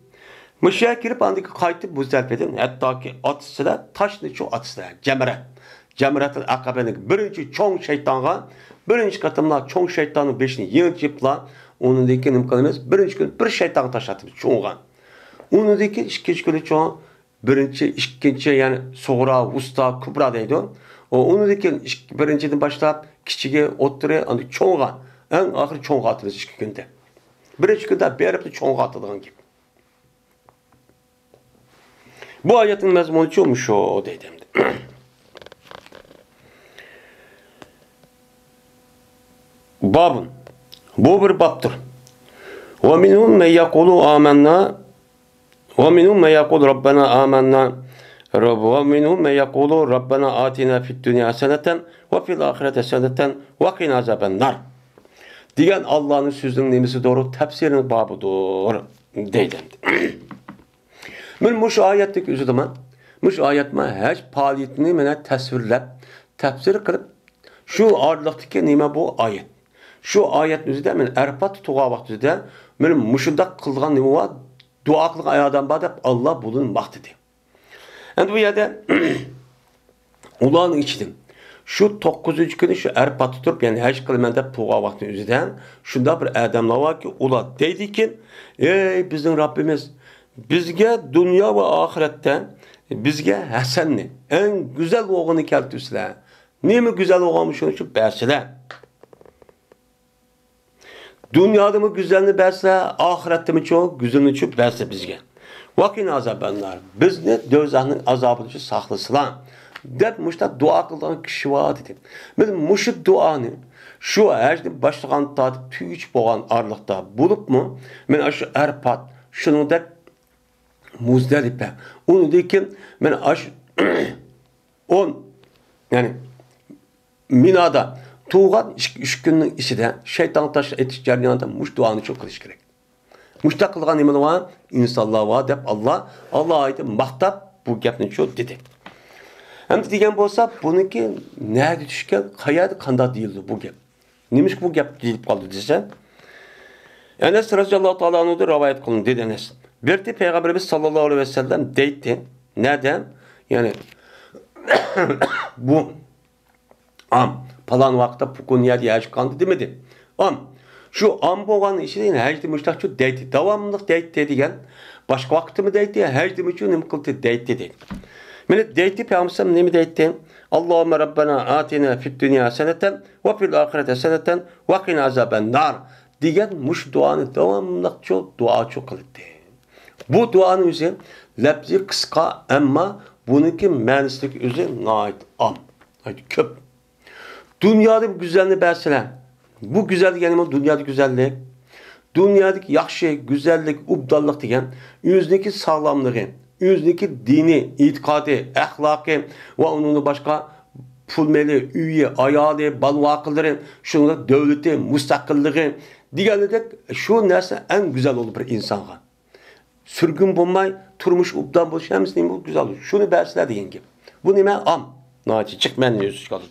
Müşriye girip andaki kayıtı bu zerfedin. Hatta ki atısıla taşını çok atısıla. Cemretel akabenin birinci çoğun şeytana birinci katımla çoğun şeytanın beşini yığıp onun deki nimkanımız birinci gün bir şeytan taşatımız çoğun. Onun deki ikinci günü çoğun birinci, ikinci yani sonra, usta, kubra deydi o. Onun deki birinciden başlayıp kiçiğe oturuyor, çoğun. En ahir çoğun atılır iki günde. Birinci günde berip çoğun atılığın gibi. Bu ayetin mezmunu çoğumuş o dedim. Babın. Bu bir babdır. وَمِنْهُمْ مَنْ يَقُولُ آمَنَّا وَمِنْهُمْ مَنْ يَقُولُ رَبَّنَا آمَنَّا وَمِنْهُمْ مَنْ يَقُولُ رَبَّنَا آتِنَا فِي الدُّنْيَا حَسَنَةً وَفِي الْآخِرَةِ حَسَنَةً وَقِنَا عَذَابَ النَّارِ diyen Allah'ın sözünün nemisi doğru tefsirinin babıdır. Deydim. Muş ayetlik üzü zaman, muş ayetme hiç faaliyetini mene tasvirlep, tefsir kılıp, şu ağırlıktaki nime bu ayet. Şu ayet üzüde men erfat tuğa vakti üzüde, men muşunda kılgan nime var, dua kılgan ayadan badep Allah bulunmak dedi. Yani bu yerde ulan içtim. Şu 9. günü şu erpat tutup yani hiç kılmende tuğa vakti üzüden, şunda bir adamlar var ki ula deydi ki, ey bizim Rabbimiz, bizge dünya ve ahirette bizge hasenni en güzel oğunu keltüsle. Niye mi güzel oğamış onu şu bersile? Dünyada mı güzelini bersile, ahirette mi çok güzelini çok bersile bizge. Vakin azabenler. Biz ne dözahının azabını şu saklısılan. Dep muşta dua kılan kişi var dedim. Bizim muşu duanı şu her başlayan tadı tüyüç boğan arlıkta bulup mu? Ben şu erpat şunu da Muzdalipe. Onu dikin ben aş on yani Mina'da tuğan üç günün içinde şeytan taş etiş ceryanında muş duanı çok kılış gerek. Muşta kılgan imanı var, insanlar var dep Allah'a ait mahtap bu gapni çok dedi. Hem de diyen bolsa bununki nerede düşken kayada kanda değildi bu gap. Neymiş bu gap deyip kaldı dese. Enes radıyallahu ta'ala anhu'da rivayet kılın dedi Enes. Bir de Peygamberimiz sallallahu aleyhi ve sellem deydi. Neden? Yani bu falan vakti bugün yer yaşkandı demedi. Şu boğanın işi değil, hecdi müştakçı deydi. Devamlılık deydi dedigen, başka vakti mi deydi, hecdi müştakçı ne mi kıldı deydi dedi. Millet deydi Peygamberim ne mi deydi? Allahümme Rabbena atina fid dünya seneten ve fil ahirete seneten ve qina azaben nar. Diyen muş duanı devamlılık çok dua çok kıldı. Bu duanın üzeri lafzi kıska ama bununki mühendislik üzeri nait köp. Dünyada bir güzelliği berselen. Bu güzellik yani dünyadaki güzellik. Dünyadaki yakşı, güzellik, ubdallık diyen yüzdeki sağlamlığı, yüzdeki dini, itikadı, ahlakı ve onun başka pulmeli, üye, ayalı, balvakılları, şunun devleti, müstakilliği diyenler şu nerse en güzel olur bir insana. Sürgün bulmay, turmuş ubdan boş hemsinin bu güzel olur. Şunu bersler deyin gibi. Bu nime Naci çıkmayan yüzü çıkardı.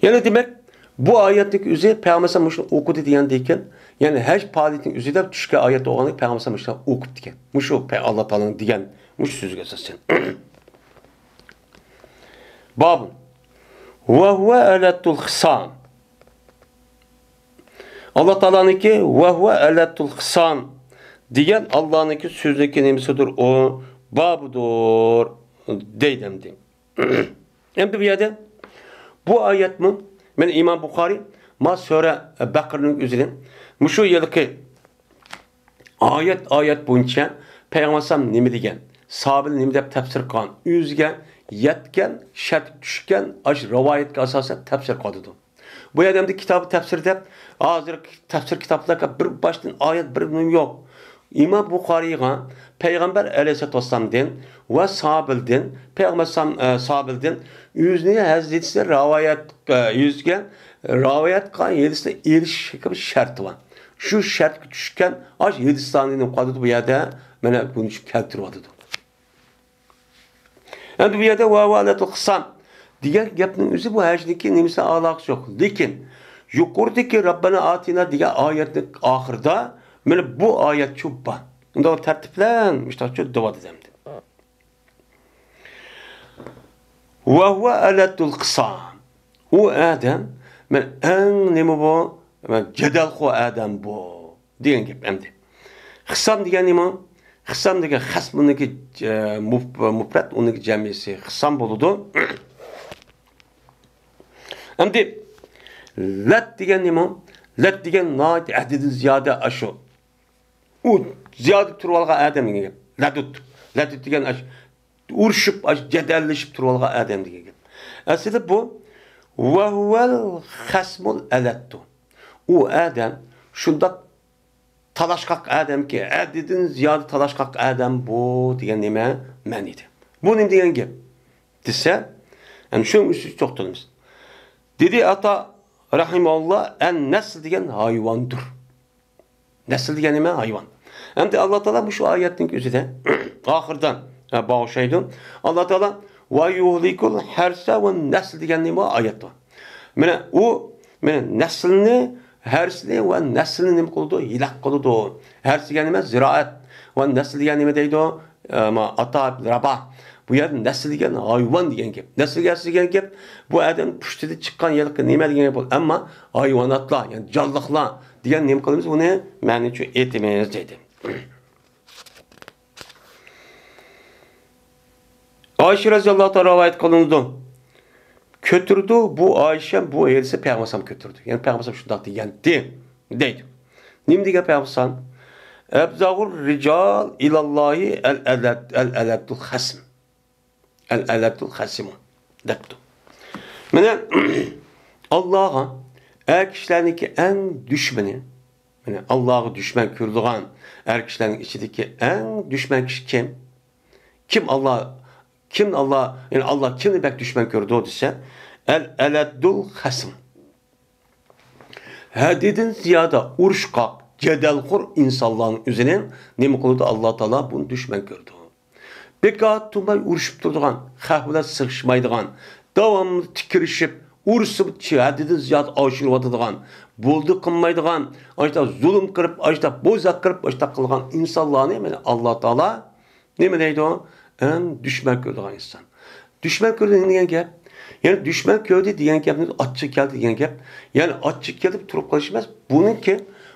Yani demek bu ayetteki üzeri Peygamber okudu diyen deyken yani her paliyetin üzerinde düşke ayet olanı Peygamber okudu diyen. Muş o Allah Teala'nın diyen muş sözü esasen. Babın ve huve elettul hısam. Allah Teala'nınki ve huve elettul hısam diyen Allah'ınki sözündeki nemisidir o babıdır deydem diyeyim. Hem de bir yerde bu ayet mi? Ben İmam Bukhari ma sonra Bakır'ın üzerine şu yılki ayet boyunca Peygamber nemi degen sahabenin nemi dep tefsir kılan üzgen yetken şart düşken aş rivayetke asasen tefsir kıladı. Bu adamda kitabı tefsir dep hazır tefsir kitaplarında bir baştan ayet bir yok. İmam Bukhari'ye Peygamber aleyhisselatü vesselam'dan ve sahabelden Peygamber sahabelden yüzüne hazretisi rivayet kan yedisine erişik şartı var. Şu şart düşken aç yedistanının kadıdı bu yerde bana bunu keltirvadı. Yani bu yerde vavaletul kısam diğer yapının üzü bu hacdeki nimse alakası yok. Lakin yuqoridagi Rabbana atina degan oyatning oxirida mana bu oyat shu bor. Unda tartib bilan mustaqil davo edamdi. Va huwa alatul qisam. U adam men eng nima bu? Men jadalxo adam bu degan gap endi. Qisam degan nima? Qisam degan xasmniki mufrat uniki jamisi qisam bo'ladi. Endi lat degan nima? Lat degan noit adidi ziyoda ashu. U ziyoda turib olgan adam degan gap. Ladut degan ash urishib, jadallashib turib olgan adam degan gap. Aslida bu va huval xasmul alattu. U adam shundoq talashqaq adamki, adidin ziyoda talashqaq adam bu degan nima ma'nida. Bu nima degan gap? Desa, ana shu ustiga to'xtalamiz. Dedi ata rahimahulloh, an nasl degan hayvondir. Nasl degan nima? Hayvon. Endi Alloh taolo shu oyatning o'zida oxirdan bağışlaydı. Allah Teala ve yuhlikul herse ve nesl degan nima oyat bor. Mana u neslni hersni ve neslni nima qildi? Hilaq qildi. Hers degan nima? Ziroat. Ve nesl degan nima deydi? Ata rabah. Bu yer nesl degan hayvon degan gap. Nesl degan gap bu adam pushtida chiqqan yilqi nima degan gap. Ammo hayvonotlar, yani jonliqlar degan nima qilamiz? Uni ma'ni uchun aytmaymiz deydi. Ayşe radıyallahu anh rivayet kılındı. Kötürdü bu Ayşe bu elisi Peygamber kötürdü. Yani Peygamber şundak degendi. Deydi. Nim degen Peygamber? Ebzağur rical ilallahi el-eladul hasm. El-eladul hasm. Deptu. Mene Allah'a erkişlerdeki en düşmeni, yani Allah'ı düşman kürduğan erkişlerin içindeki en düşman kişi kim? Kim Allah? Kim Allah? Yani Allah kimni bek düşman gördü o dese? El-eladul hasm. Hadidin ziyada uruşqaq, cedelxur insanların üzerine nemi kılıdı Allah Teala bunu düşman gördü. Bekat tumay uruşup durduğan, xahvıla sıkışmaydıgan, devamlı tikirişip, uruşup hadidin ziyada aşırıvadıgan, buldu kınmaydıgan, açta zulüm kırıp, açta bozak kırıp, açta kılgan insanlarını yani Allah Teala nemi deydi o? En düşman gördüğün insan. Düşman gördüğün diyen gap. Yani düşman gördü diyen gap, açık geldi diyen gap. Yani açık gelip turup konuşmaz.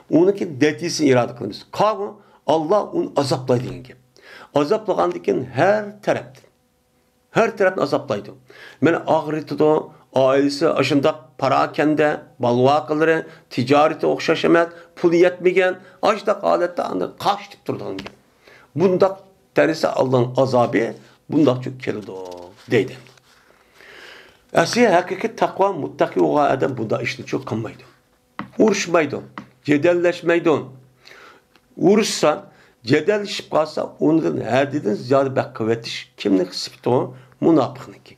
Onunki detisini irade kılımız. Kavga Allah onu azaplaydı diyen gap. Azaplayandaki her taraftan. Her taraftan azaplaydı. Yani ahireti de ailesi aşında parakende, balvakları, ticareti okşaşamaz, pul yetmegen, açta halette kaçtık durduğun gibi. Bunda terisi Allah'ın azabı bundan çok keldi o deydi. Asiye hakiki takva muttaki o adam bunda işini çok kılmaydı. Uğraşmaydı, cedelleşmeydi. Uğraşsan, cedelleşip kalsa ondan her dedin ziyade bak kuvvetiş kimlik sıftı o? Münafıkniki.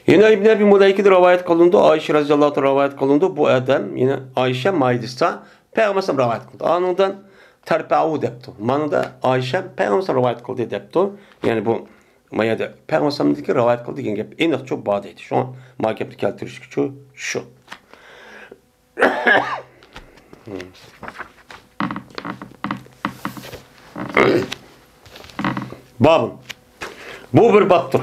Yine İbn Ebi Muleyke'de rivayet kılındı. Ayşe radıyallahu anh rivayet kılındı. Bu adam yine Ayşe Maydis'ta Peygamber rivayet kıldı. Anından terpa'u depti. Manada Ayşe Peygamber rivayet kıldı depti. Yani bu mayada Peygamber'deki rivayet kıldı diyen gap en çok badeydi. Şu an mahkemede keltiriş küçüğü şu. Babın. Bu bir babdır.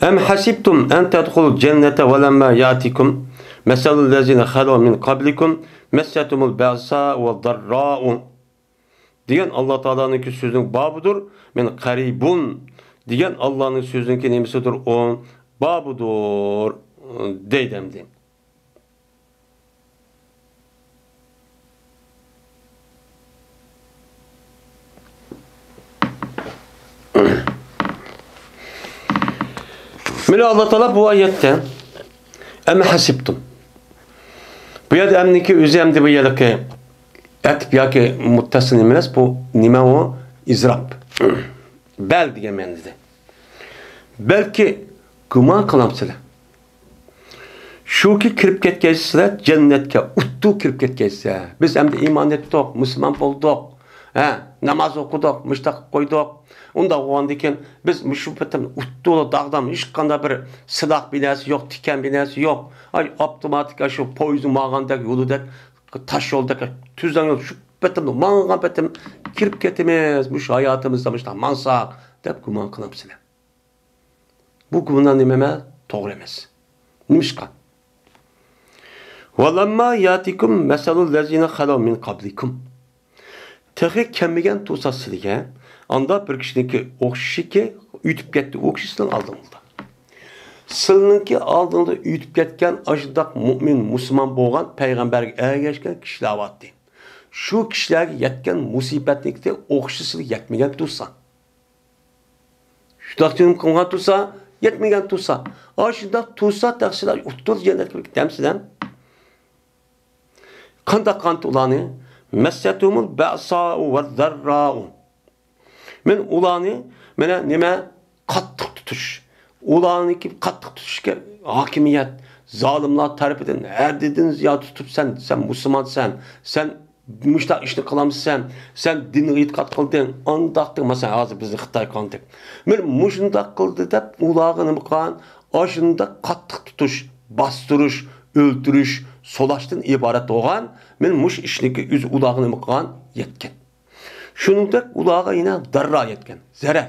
Em hasibtum en tedhulul cennete ve lemma yatikum meselul lezine halu min qablikum messetumul ba'sa ve darra'u diyen Allah Teala'nın ki sözünün babıdır. Men qaribun diyen Allah'ın sözünün ki nemisidir o babıdır deydemdi. Mine Allah Teala bu ayette em hasibtum. Bu yerde emniki üzemde bu yerdeki etip ya ki muttasın emines bu nime o izrab. Bel diye mendide. Belki güman kılamsılar. Şu ki kirip ketkeçsiler cennetke uttu kirip ketkeçsiler. Biz hem de iman ettik, Müslüman olduk. Namaz okuduk, müştak koyduk. Onda oğan deken biz müşübbetim uttulu dağdan hiç kanda bir silah binası yok, tiken binası yok. Ay otomatik şu poyuzun mağandaki yoludaki taş yoldaki tüzden yol şübbetim mağan betim kirip ketimiz müş hayatımızda müştak mansak dep guman kılım sile. Bu gumandan nememe doğru emez. Nimişka? وَلَمَّا يَاتِكُمْ مَسَلُ الَّذ۪ينَ خَلَوْ مِنْ قَبْلِكُمْ Tehi kemmigen tuğsa silge, anda bir kişininki okşişi ki ütüp gitti, okşisinin aldığında. Sılınınki aldığında ütüp getken aşıdak mümin, Müslüman boğan, peygamberge ergeçken kişiler vattı. Şu kişilerge yetken musibetlikte okşisini yetmegen tuğsa. Şu dakçının kılgan tuğsa, yetmegen tuğsa. Aşıdak tuğsa taksiler uttur cennet demsiden. Kanda kant ulanı, messetumul ba'sa'u ve zarra'u. Men ulanı, mene nime kattık tutuş. Ulanı ki kattık tutuş ki hakimiyet, zalimler tarafından her dedin ziya tutup sen Müslüman sen müştak işini kılamısın, sen dinini itikat kıldın, andaktın. Mesela hazır bizi Xitay kandık. Men muşundak kıldı da ulağını mıkan, aşında kattık tutuş, bastırış, öldürüş, solaştın ibaret olan, men muş işniki üz ulağını mıkan yetken. Şunundak ulağa yine darra yetken, zarar.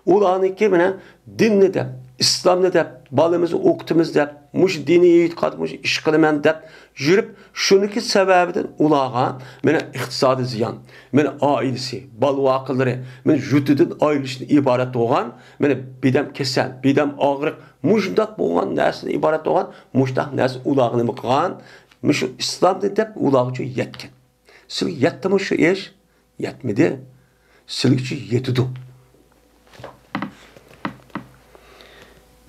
Ulağını ki mene dinni de, İslam'ı da, balımızı okutumuzu da, muş dini itikat, muş iş kılmen de, jürüp şununki sebebiden ulağa mene iktisadi ziyan, mene ailesi, bal vakılları, mene jütüdün ailesini ibaret olan, mene bidem kesel, bidem ağırık, muşdak boğan nesine ibaret olan, muşdak nesine ulağını mıkan, muş İslam'da da ulağıcı yetken. Silik yetti mi şu iş? Yetmedi. Silikçi yetidu.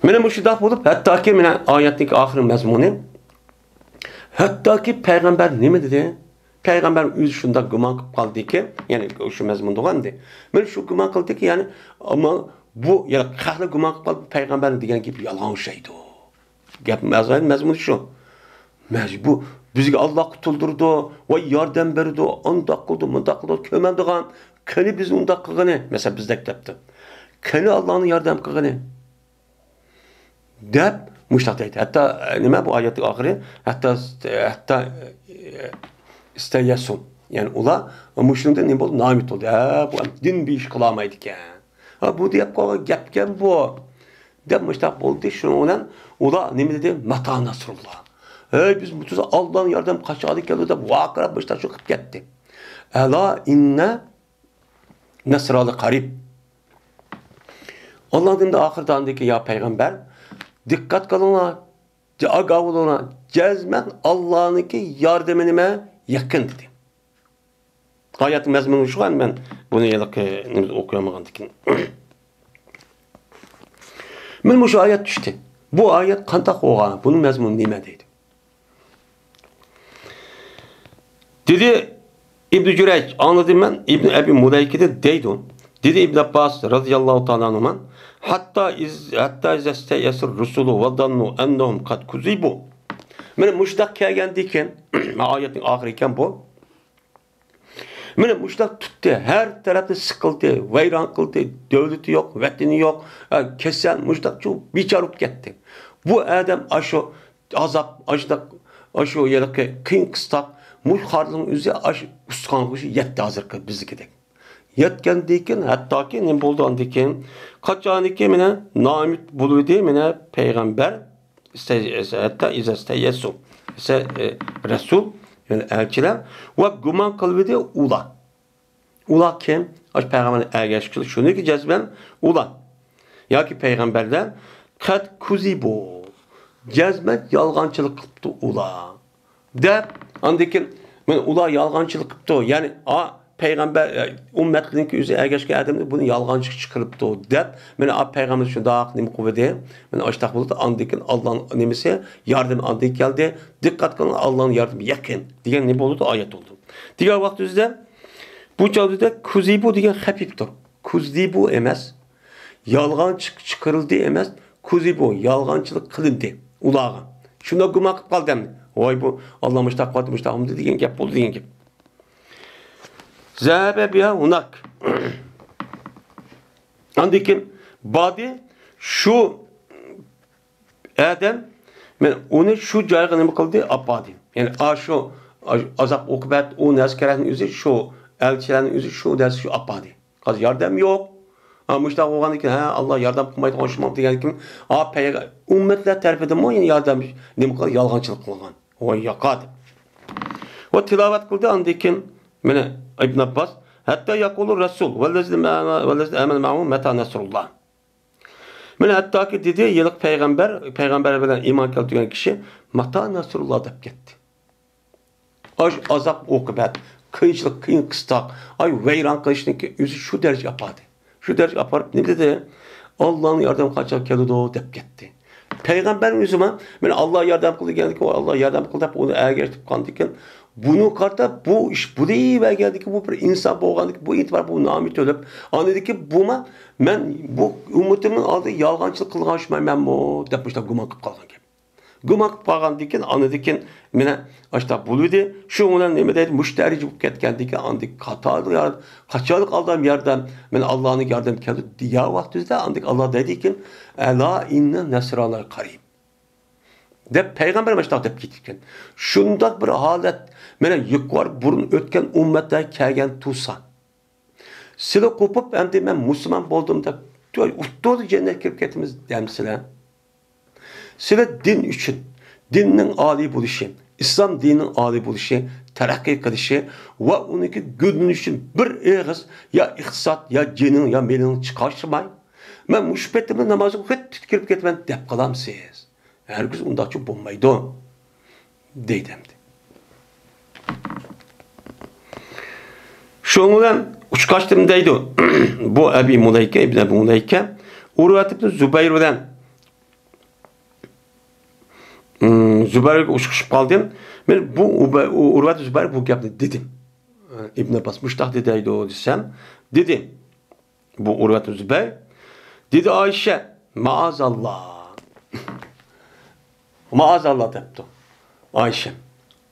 Mene bu şudak bulup hatta ki mene ayetteki ahir mezmunu hatta ki peygamber ne mi dedi? Peygamber yüz şunda güman kaldı ki yani şu mezmun doğandı. Mene şu güman kaldı ki yani ama bu yani kahla güman kaldı peygamber diyen gibi yalan şeydi o. Gap mezmunu şu. Bu bizge Allah kutuldurdu ve yardım berdi anda kıldı mında kıldı kömendiğen kani biz unda kılgını mesela bizde yaptı. Kani Allah'ın yardım kılgını dep müştahtaydı. Hatta nime bu ayetin ahiri hatta isteyesun. Yani ula müşrikten ne oldu? Namit oldu. Bu din bir iş kılamaydı ki. Bu deyip kola gepken bu. Dep müştaht oldu. Şununla ula ne dedi? Mata nasrullah. Biz bu tuza Allah'ın yardım kaçadık geldi de vakıra müştaht çıkıp gitti. Ela inne nasralı karib. Allah'ın da ahirdandaki ya peygamber dikkat kılına, agavuluna, cezmen Allah'ınki yardımınıma yakın dedi. Hayatın mezmunu şu an ben bunu yıllık okuyamagandık. Ben bu şu ayet düştü. Bu ayet kantak oğan, bunun mezmunu nimedeydi. Dedi İbn-i Cüreyç, anladım ben İbn-i Ebi Muleyke'de deydin. Dedi İbn Abbas radıyallahu ta'ala anhuman hatta izesteyesir rusulu ve dannu ennehum kad kuzibu. Mene müştak kelgendiken ayetin ahiriken bu. Mene müştak tuttu. Her tarafta sıkıldı, veyran kıldı, devleti yok, vatini yok. Kesen müştak çok biçarup gitti. Bu adam aşo azap, aşo yedeki kıyın kıstak, müşharlığın üzeri aşo uskanlığı yetti hazır ki bizdeki. Yetken deyken hatta ki ne buldu andiken kaçan ki mene namit buluydu mene peygamber hatta izesteyesu Resul yani elçiler ve guman kılvide ula kim? Aç peygamberin ergeçkili şunu ki cezben ula ya ki peygamberler kat kuzibu cezben yalgancılık kıptı ula de andiken men ula yalgancılık kıptı yani peygamber ümmetlininki üzeri ergeçki adamı bunu yalgancı çıkarıptı o dep. Mene peygamber şu dağ nimi kuvveti. Mene açtak buldu andikin Allah'ın nimisi yardım andik geldi. Dikkat kılın Allah'ın yardımı yakın. Diyen ne oldu ayet oldu. Diğer vaktimizde bu çağda kuzibu diyen hafiftir. Kuzibu emez. Yalgancı çıkarıldı emez. Kuzibu yalgancılık kılındı. Ulağa. Şunda gumak kaldı. Vay bu Allah müştak vatı müştakım diyen gep oldu diyen gep. Zehebe biha hunak. Andikin badi şu Adem men onu şu joyga nima qildi? Apadi. Yani şu azap okubat o naskerning o'zi şu elchilarning o'zi şu ders şu apadi. Hozir yordam yo'q. Muştaq olgan ekan, ha Allah yordam qilmaydi qo'shmoq degan kim? Ummatlar tarafidan mo yani yordam nima qildi? Yolg'onchilik qilgan. O yaqadi. O tilovat qildi andikin mana Ibn Abbas hatta yaqulu Rasul vallazina amanu ma'hu mata nasrullah. Mana hattoki dedi yiliq payg'ambar bilan iymon keltirgan kishi mata nasrullah deb ketdi. Azap oqibat, qiyinchilik, qiyin qistoq, vayron qilishniki o'zi shu daraja yapadi. Shu daraja aparib nima dedi? Allohning yordami qachon keladi deb ketdi. Payg'ambar o'zima men Alloh yordam qildi deganki, Alloh yordam qildi deb uni ergashib qoldi ekan. Buni qarta bu ish bu deyvagandiki bu bir inson bo'lgandiki bu e'tibor bu nomi to'lib, anidiki buma men bu ummatimning oldi yolg'onchilik qilgan ishmaymanmi deb bo'lsa gumon qilib qolgan gap. Gumon qilib qolgandikin anidiki mena ashta bo'ldi. Shu bilan nima deydi? Mushtari bo'lib ketgandiki andik qachonlik aldam yordam men Allohning yordam keldi degan vaqtida andik Alloh dediki ala inna nasralloh qarib. Deb payg'ambar mashtoq deb ketgan. Shundoq bir holat mana yuqor burun o'tgan ummatlar kelgan tusa. Sizlar qo'pib endi men musulmon bo'ldim deb to'g'ri jannatga kirib ketamiz demsizlar. Sizlar din uchun, dinning oliy bo'lishi, islom dinining oliy bo'lishi, taraqqiy qilishi va uniki gulinishi uchun bir og'iz ya iqtisod ya jining ya mening chiqarishmay men mushbetimni namozga kirib ketman deb qolamsiz. Herkes ondan çok bulmaydı deydimdi. Şundan uçkaçtım deydi. Bu Ebi Muleyke, İbn Ebi Muleyke. Urvat ibn Zübeyr'den Zübeyr'e uçkuşup kaldım. Ben bu Urvat Zübeyr bu yaptı dedim. İbn Abbas müştah dediydi o desem. Dedim. Bu Urvat Zübeyr. Dedi Ayşe maazallah. Maazallah depti. Ayşe.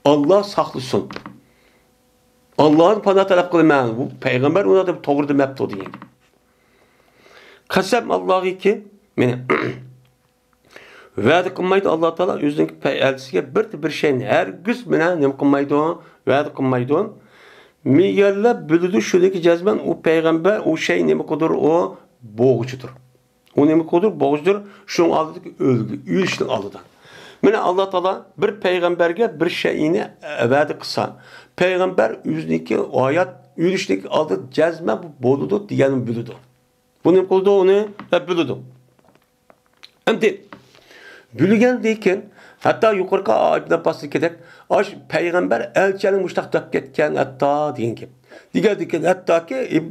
Allah saklısın. Allah'ın pana talep kılmayın. Bu peygamber ona da doğru demepti o diye. Kasem Allah'ı ki beni vaat kılmaydı Allah Teala özünün elçisiga bir şeyni her güz mene ne kılmaydı o vaat kılmaydı. Miyerle bülüdü şuradaki cezmen o peygamber o şey ne kudur o boğucudur. O ne kudur boğucudur. Şunun aldık ölgü. Üyüşün aldıdan. Mene Allah Teala bir peygamberge bir şeyini vaat kılsa. Peygamber yüzdeki ayet yürüyüşteki aldı cezme bu boludu diyelim bülüdü. Bu ne oldu onu hep bülüdü. Hem de bülügen deyken hatta yukarıda İbn Abbas'ı kedek peygamber elçinin müştak döp ketken hatta deyin ki. Diyen hatta ki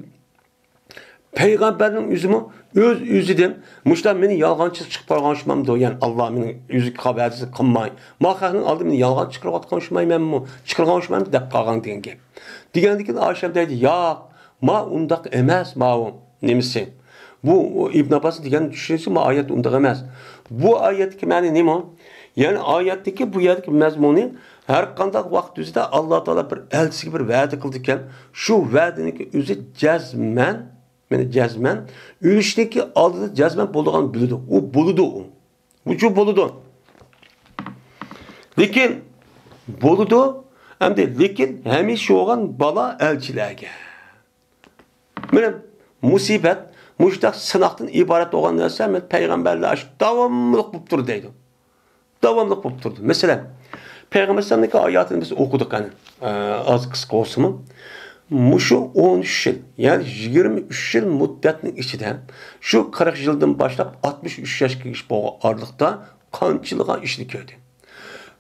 peygamberin yüzümü öz yüzüden müştak beni yalgancı çıkıp kalmışmam diyor. Yani Allah beni yüzü habersiz kılmayın. Mahkakın aldı beni yalgan çıkıp kalmışmayım mı? Çıkıp kalmışmayım dep kalgan deyin ki. Diyen Ayşem dedi ya ma undak emez ma o nemisi. Bu İbn Abbas'ın diyen düşüncesi ma ayet undak emez. Bu ayet ki yani ne mi? Yani ayetteki bu yerdeki mezmunu her kandak vakt üzerinde Allah Teala bir elçisi bir vaat kıldıkken şu vaadinin özü cezmen ülüşteki aldığı cezmen bulduğunu bildi. O buldu o. Bu çok buldu. Lakin buldu hem de lakin hemiş olan bala elçilerge. Benim musibet müştak sınaktan ibaret olan derse ben peygamberle devamlılık bulup durdu deydim. Devamlılık bulup durdu. Mesela Peygamber Sallallahu ayetini biz okuduk hani az kısa olsun mu? Muşu 13 yıl yani 23 yıl müddetinin içinden şu 40 yıldan başlayıp 63 yaşa geçip o aralıkta kançılığa işini gördü.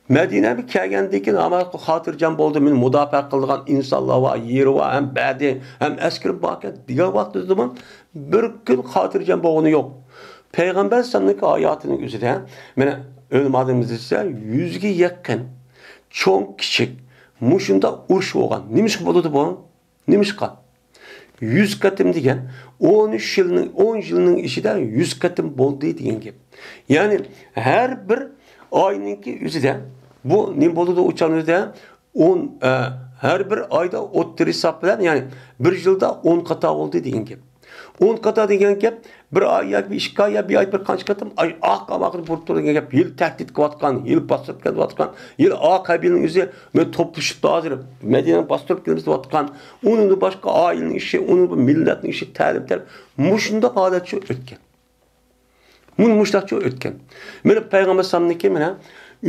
Medine'ye kelgendeki ama hatırcam oldu men müdafaa kılgan insanlar var, yeri var, hem badi hem eski bakın diğer vakti zaman bir gün hatırcam olduğunu yok. Peygamber Sallallahu ayetinin üzerinde men ölüm adımız ise 100'e yakın çok küçük muşunda uruş olgan. Nimiş oldu bu? Nimiş kat? 100 katım diyen 13 yılının 10 yılının işinden 100 katım oldu diyen gibi. Yani her bir ayınınki üzerinde bu ne oldu da uçan üzerinde her bir ayda o'ttir hisob bilan, ya'ni bir yilda 10 qata oldu degan gap. 10 qata degan gap bir ay yoki 2 ay, bir ay bir qancha qatam oq vaqt bo'lib turgan gap. Yil tahdid qilayotgan, yil bosib kelayotgan, yil oq qabilning o'zi men to'plashib hozir Madinani bostirib kelayotgan, uning boshqa oilaning ishi, uning millatning ishi, ta'lim mushunda holatcha o'tgan. Mushtacha o'tgan. Meni payg'ambar sallallohu mana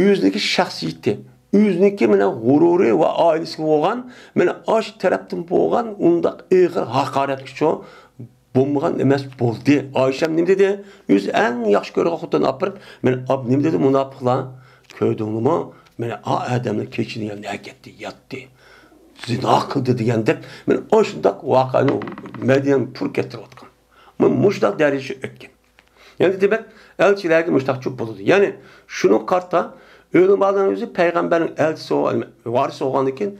o'ziniki shaxsiyati, o'ziniki mana g'ururi va oilasiga bo'lgan, mana osh tarafdan bo'lgan undaq ig'ir haqorat kuchi bo'lmagan emas bo'ldi. Oysham nima dedi? O'zi eng yaxshi ko'rgan xotin apirib, men nima dedi munofiqlar? Ko'rdingmi? Mana odamlar kechirgan nakatdi, yotdi. Zino qildi degandek, men o'shundaq voqeani Madinani pur keltirayotgan. Men mushtaq daraja o'tgan. Yani demek elçilerge müştakçı bulundu. Yani şunu kartta ölümlerden özü peygamberin elçisi varisi oğandaki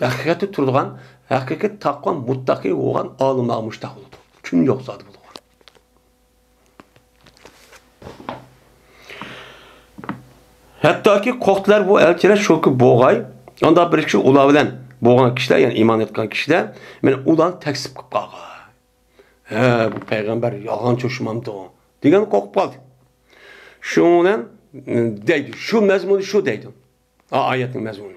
hakikati turduğun, hakikat takva muttaki oğan alımlar müştak oldu. Kim yoksa adı bulundu. Hatta ki koklar bu elçiler şoku boğay, ondan bir kişi ulabilen boğan kişiler, yani iman etken kişiler, ulan teksip kıpkağa. Bu peygamber yalan çoşmamdı o. Degen korkup kaldı. Şunun deydi. Şu mezmunu şu deydi. Ayetin mezmunu.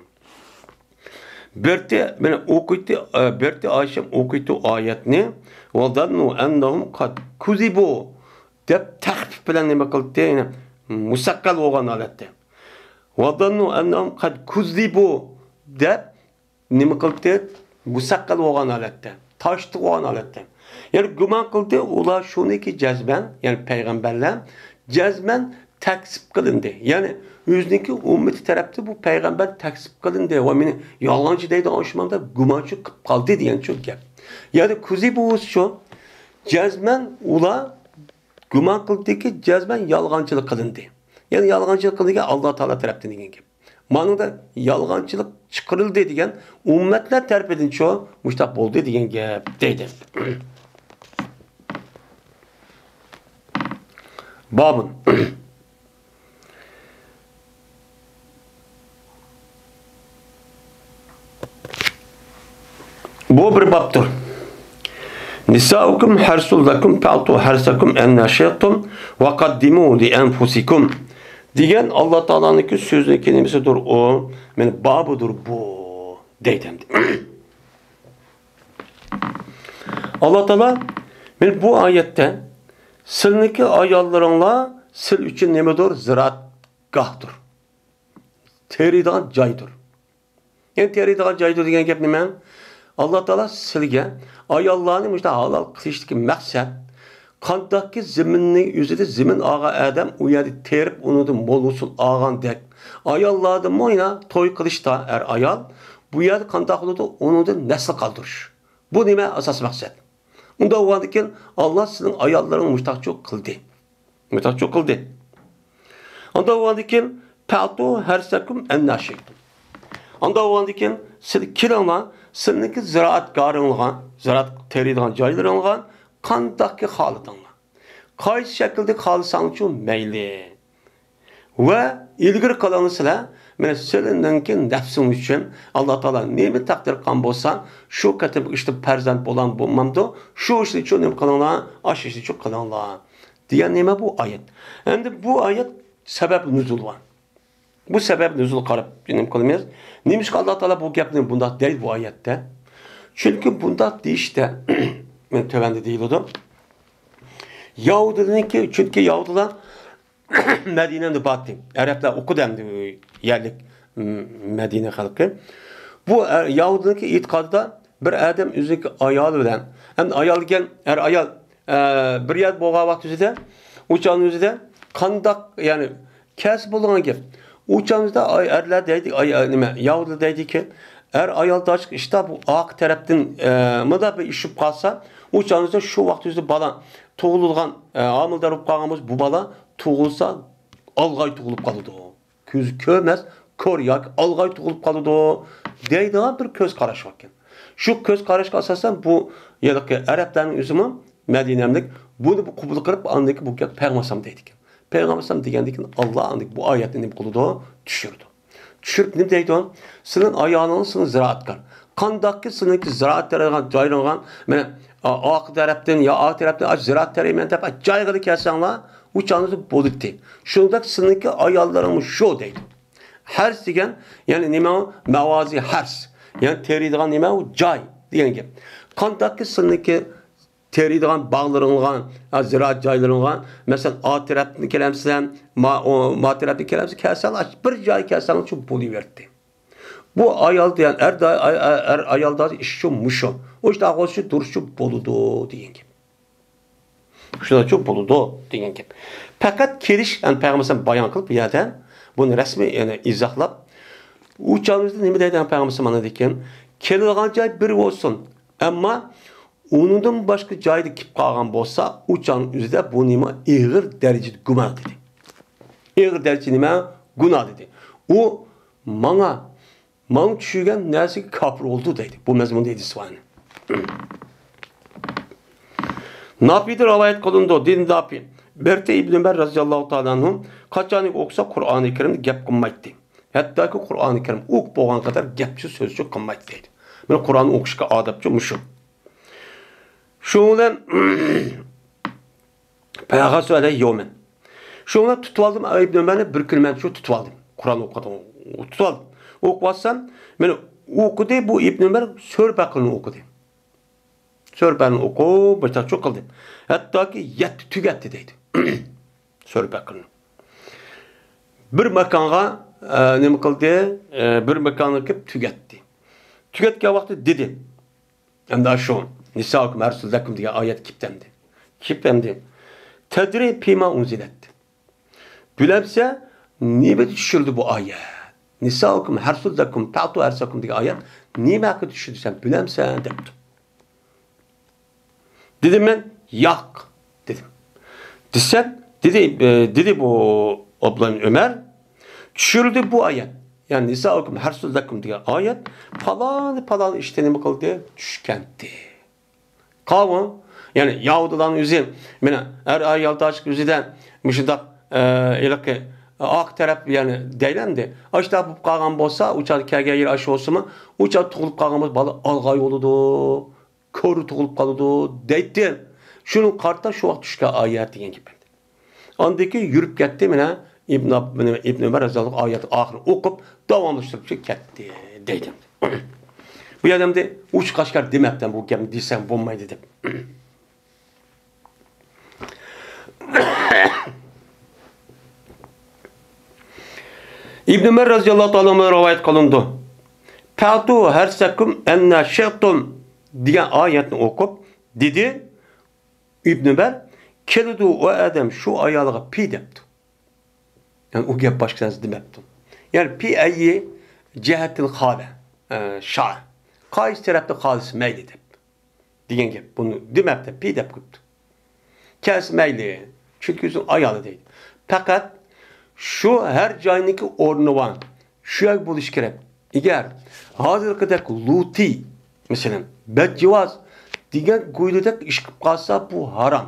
Berti beni okuydu. Berti Ayşem okuydu ayetini. Vadannu ennahum kad kuzibu. Dep tahfif bilen ne bakıldı yine. Musakkal olan alette. Vadannu ennahum kad kuzibu. Dep ne bakıldı? Musakkal olan alette. Taştı olan alette. Yani güman kıldı, ular şunu ki cezben, yani peygamberler cezben taksip kılındı. Yani yüzdeki ümmeti tarafta bu peygamber taksip kılındı. Ve beni yalancı deydi, anşımanda gümancı kaldı diyen çok gel. Yani kuzi bu şu, cezben ular güman kıldı ki cezben yalancılık kılındı. Yani yalancılık kılındı ki Allah Teala taraftan diyen gibi. Manada yalancılık çıkarıldı diyen, ümmetler tarafından çoğu müştak oldu diyen gibi deydi. Babın. Bu bir babdır. Nisaukum harsul lakum fa'tu harsakum en nashitum ve qaddimu li enfusikum. Diyen Allah Teala'nın sözünün kelimesidir o. Yani babıdır bu. Deydim. Allah Teala bu ayette silniki ayollarınla sil için nemedir? Ziraatgahdır. Teriden caydır. Yani teriden caydır degen gap nima? Allah Teala silge ayollarni işte halal qilishlik maqsad qandaki ziminning o'zida zimin ağa adam u yerda terib unudi molusun ağandek. Ayollarni mo'yna to'y qilishda ayol bu yerda qanday qiladi? Unudi nasl qoldirish. Bu nima asas maqsad? Unda o'g'andikin Allah sizning ayollaringizni muhtaqcho qildi. Muhtaqcho qildi. Unda o'g'andikin palto harsakum annashikum. Unda o'g'andikin siz kilinglar sizniki ziraatgaringizga, ziraat teriydigan joylaringizga qandaqki holatinglar. Qaysi shaklda qolsangiz mayli. Va ilgari qilingizlar, men sizlarning nafsingiz uchun Alloh taolo nima taqdir qilgan bo'lsa, shu katib işte farzand bo'lan bo'lmamdi, shu ish uchun nima qilinglar, ash ish uchun qilinglar. Degan nima bu oyat. Endi bu oyat sabab nuzul var. Bu sebep nuzul qarab nima qilamiz? Nima Alloh taolo bu gapni bundaq deydi bu oyatda? Chunki bundaq deyishda men tövende deyiladi. Yahudilarniki, chunki Yahudilar Medine'de battı. Araplar okudu hem de yerlik Medine halkı. Bu Yahudi'deki itikadı bir adam üzerindeki ayal bilen, hem de ayal gen, ayal bir yer boğa vakti üzerinde, uçağın üzerinde kandak yani kes bulunan gibi. Uçağın üzerinde erler deydi, Yahudi'ler deydi ki, ayal da açık işte bu ak taraftan mıda bir işip kalsa, uçağın üzerinde şu vakti üzerinde bala toğululgan, amildar uqqağımız bu bala toğulsa algay tuğulup kalıdı o. Köz kömez, kör yak, algay tuğulup kalıdı o. Deydi bir köz karış vakken. Şu köz karış asasen bu yerdeki Arapların üzümü Medine'mlik bunu bu kubul kırıp andaki bu peygambersam deydik. Peygambersam degendik Allah andık bu ayetini kuludu düşürdü. Tushirib nima deydi o? Sizning ayolingizning sizni ziraatkor. Qandaqki sizniki ziraat tarafdan joylangan, mana oq tarafdan yo oq tarafdan ziraat tarafdan deb joyga kelsanglar, uçağınızı bo'libdi. Shundak sizniki ayollaringiz shu deydi. Hars degan, ya'ni nima? Mavazi hars. Ya'ni teriydigan nima? U joy degan gap. Qandaqki sizniki teriydigan bağlaringizga, ziraat joylaringizga, masalan, o tarafdan kelamsan, ma tarafdan kelamsan, kelsanglar bir joy kelsangiz shu bo'laverdi. Bu ayol degan ayolda ish shu mushu. O işte ağızı duruşu boludu degan gap. Şuna çok boludu degan gap. Fakat kelish, yani Peygamber bayon qilib bu yerda buni rasmiy yani izohlab, u chog'imizda nima deydi Peygamber mana degan, keladigan joy bir bo'lsin, ammo uningdan boshqa joyda kelib qolgan bo'lsa, u chog'ning o'zida bu nima ig'ir darajada gunoh dedi. Ig'ir darajada nima? Gunoh dedi. U manga tushirgan narsaga kofir oldu deydi. Bu mazmunda deydi svani. Nafi'de rivayet kılındı. Din Nafi. Berti İbn Ömer radıyallahu ta'ala anhum kaçanı okusa Kur'an-ı Kerim'de gap kılmaydı. Hatta ki Kur'an-ı Kerim ok boğan kadar gapçı sözcü kılmaydı deydi. Ben Kur'an'ı okuşka adapçı muşum. Şundan Peygamber söyle yomen. Şundan tutuvaldım İbn Ömer'le bir kılmen şu tutuvaldım. Kur'an okudım. Tutuvaldım. Okuvatsam ben okudu bu İbn Ömer Sörbeq'ini okudu. Sörbeq'ini oku, başta çok kıldı. Hatta ki yetti tügetti deydi. Sörbeq'ini. Bir mekana ne kıldı? Bir mekana kip tügetti. Tügetken vakti dedi. Hem daha şu Nisa-ıkum Ersul'dakum diye ayet kiptemdi. Kiptemdi. Tedri pima unziletti. Bilemse niye düşürdü bu ayet? Nisa-ıkum Ersul'dakum ta'tu ersakum diye ayet niye hakkı düşürdü sen bilemsen dedim. Dedim ben yak dedim. Desem dedi bu ablan Ömer düşürdü bu ayet. Yani Nisa-ıkum Ersul'dakum diye ayet falan işte ne kıldı? Düşkendi. Kavun yani Yahudilerin yüzü bana her ayalda açık yüzüden mışıdak ilaki ak taraf yani deylendi. Açta bu kalgan bolsa uçak kerge yer aşı olsa mı uçak tuğulup kalgan balı algay oludu. Koru tuğulup kalıdı deydi. Şunun kartta şu vakit düşke ayet diyen gibi. Andaki yürüp gitti mine İbn Ömer Razzalık ayeti ahir okup devamlaştırıp gitti deydim. Bu adam da uç kaşkar demekten bu gemi desem bulmayı dedim. İbn Ömer radıyallahu anh'a rivayet kılındı. Fatu hersekum enne şeytum diye ayetini okup dedi İbn Ömer kelidu o adam şu ayalığa pi depti. Yani o gep başkasız demepti. Yani pi ayyi cihetil hale şah. Qaysi tarafda qalisi mayli deb degan gap. Buni demabdi, pi deb qo'yibdi. Kes mayli, chunki o'zi ayoli deydi. Faqat shu har joyniki o'rni bor. Shu yoq bo'lish kerak. Agar hozirgidek luti, masalan, badjivoz degan go'ydek ish qilib qolsa bu harom.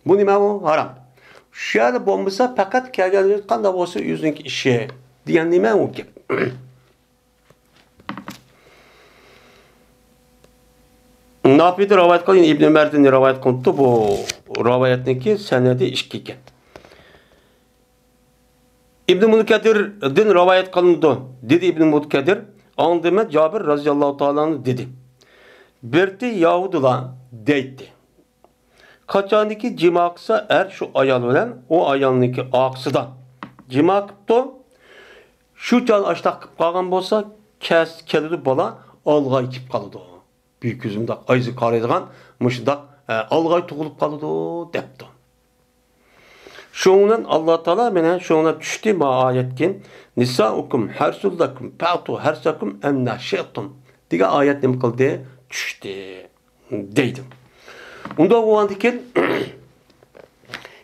Bu nima bu? Harom. Shu yerda bo'lmasa faqat kelganlar qanday bo'lsa o'zining ishi degan nima u gap. Nafi'de rivayet kılın İbn Ömer'den rivayet kılındı bu rivayetindeki senedi işkiken. İbn Mutkadir'den rivayet kılındı. Dedi İbn Mutkadir, andime Cabir radıyallahu ta'ala dedi. Berti Yahudiler deydi. Kaçandaki cima kısa er şu ayal olan o ayalındaki aksıdan cima kıptı. Şu can açtak kalgan bolsa kelidi bala algay kip kalıdı. Büyük yüzümde ayızı karaydıgan mışıdak algay tuğulup kalıdı depti. Şundan Allah Teala mene şuna düştü ma ayetkin nisaukum harsullakum fa'tu harsakum enna şeytum diye ayet ne kıldı düştü deydim. Bunda o andikin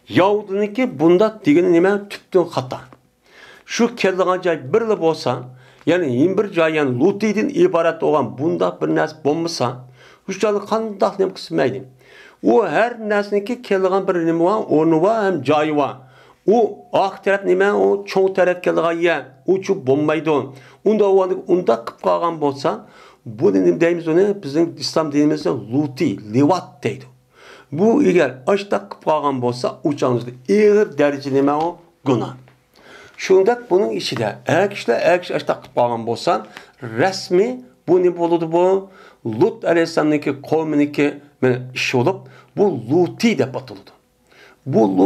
Yahudiniki bunda degeni nima tüptün hata. Şu keldiğen joy birli bolsa, yani 21 joy yani Lutidin ibaret olan bunda bir narsa bo'lmasa, şu joyni qanday nima qilmaydi. O her narsaniki keldiğen bir nima var, o'rni var, hem joyi var. O ahiret nime o çoğu terekkelgaya uçup bombaydı. Unda kıp kalgan bolsa bu deyimiz onu bizim İslam dinimizde luti, livat deydi. Bu eğer açta kıp kalgan bolsa uçağınızda eğer derece nime o günah. Şundak bunun içinde eğer kişiler açta kıp kalgan bolsa resmi bu ne boludu bu? Lut Aleyhisselam'daki kavminiki iş olup bu luti de batıldı. Bu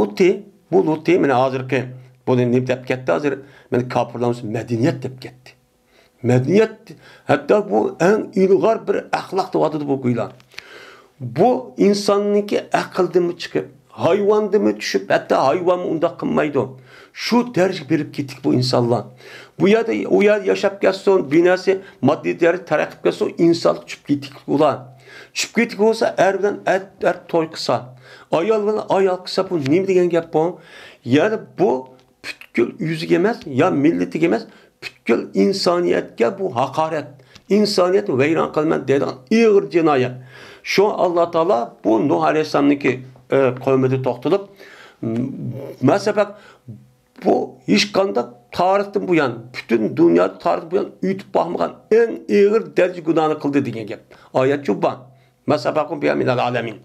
luti mene hazırki bunu ne dep ketdi hazır men kapırlarımız medeniyet dep ketdi. Medeniyet hatta bu en ilgar bir ahlak devadı bu güylan. Bu insanınki akıldı mı çıkıp hayvandı mı düşüp hatta hayvan mı unda kılmaydı. Şu derece berip kettik bu insanlar. Bu ya da o ya yaşap gelsin binası maddi değeri terakip gelsin insanlık çüp kettik ulan. Çüp kettik olsa erden toy kısa. Ayal kısa bu ne degen gap bu? Yani bu pütkül yüzü gemez ya milleti gemez pütkül insaniyetke bu hakaret. İnsaniyet veyran kılman dediğin ağır cinayet. Şu Allah Teala bu Nuh Aleyhisselam'daki kavmeti toxtulup mesela bu hiç kanda tarihten bu yan bütün dünya tarihten bu yan ütüp bakmagan en ağır derece günahını kıldı degen gap. Ayet şu ban. Mesela bu biyaminal alemin.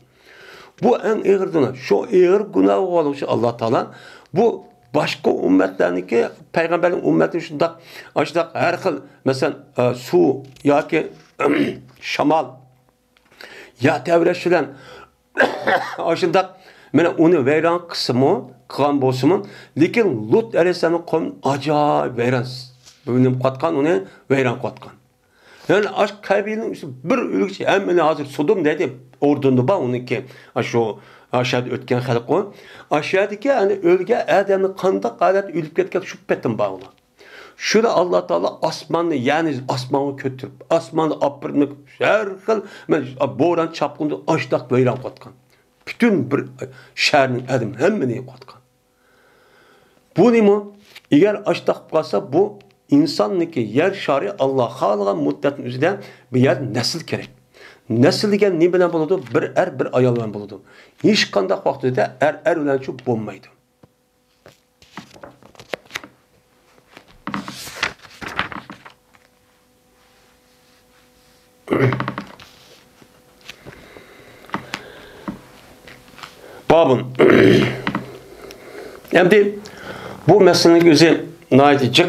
Bu en ağır günah. Şu ağır günah oluşu Allah Teala bu başka ümmetlerdeki peygamberin ümmeti şunda açtık her xil mesela su ya ki şamal ya tevreşilen aşında mene onu veyran kısmı kılan bolsumun lekin Lut Aleyhisselam'ın kavmi acayip veyran benim katkan onu veyran katkan. Yani aşk kaybının bir ülke hemen hazır sudum dedi ordundu ba onunki şu aşağıda ötken halk o. Aşağıdaki yani ölge adamın kanda alet ölüp ketken şüphetim bağlı. Şurada Allah Teala asmanı yani asmanı kötürüp asmanı apırınıp her xil boran çapkındı açdak veyran katkan. Bütün bir şehrin adam hemmeni katkan. Bu ne mi? Eğer açdak kalsa bu insanlıki yer şari Allah halıgan müddetin üzerinde bir yer nesil gerek. Nesil degen ne bilen buludu? Bir ayal bilen buludu. Hiç kandak vaxtida er bilen şu bulmaydı. Babın. Şimdi bu meselenin gözü naidicik.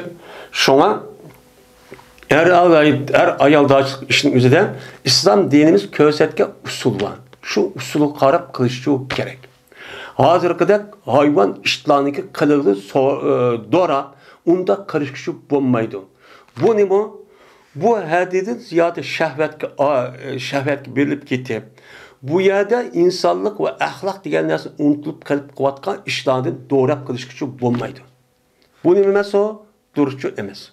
Şuna her ayaldaçlık işin üzerinde İslam dinimiz kösetke usul var. Şu usulü karab kılışçı gerek. Hazırkıda hayvan iştahındaki kılığı dora onda karışıkçı bulmaydı. Bu ne bu? Bu hadidin ziyade şehvet verilip gitip bu yerde insanlık ve ahlak diyen nasıl unutulup kalıp kıvatkan iştahının doğru kılışıkçı bulmaydı. Bu ne demez o? Duruşçu emez.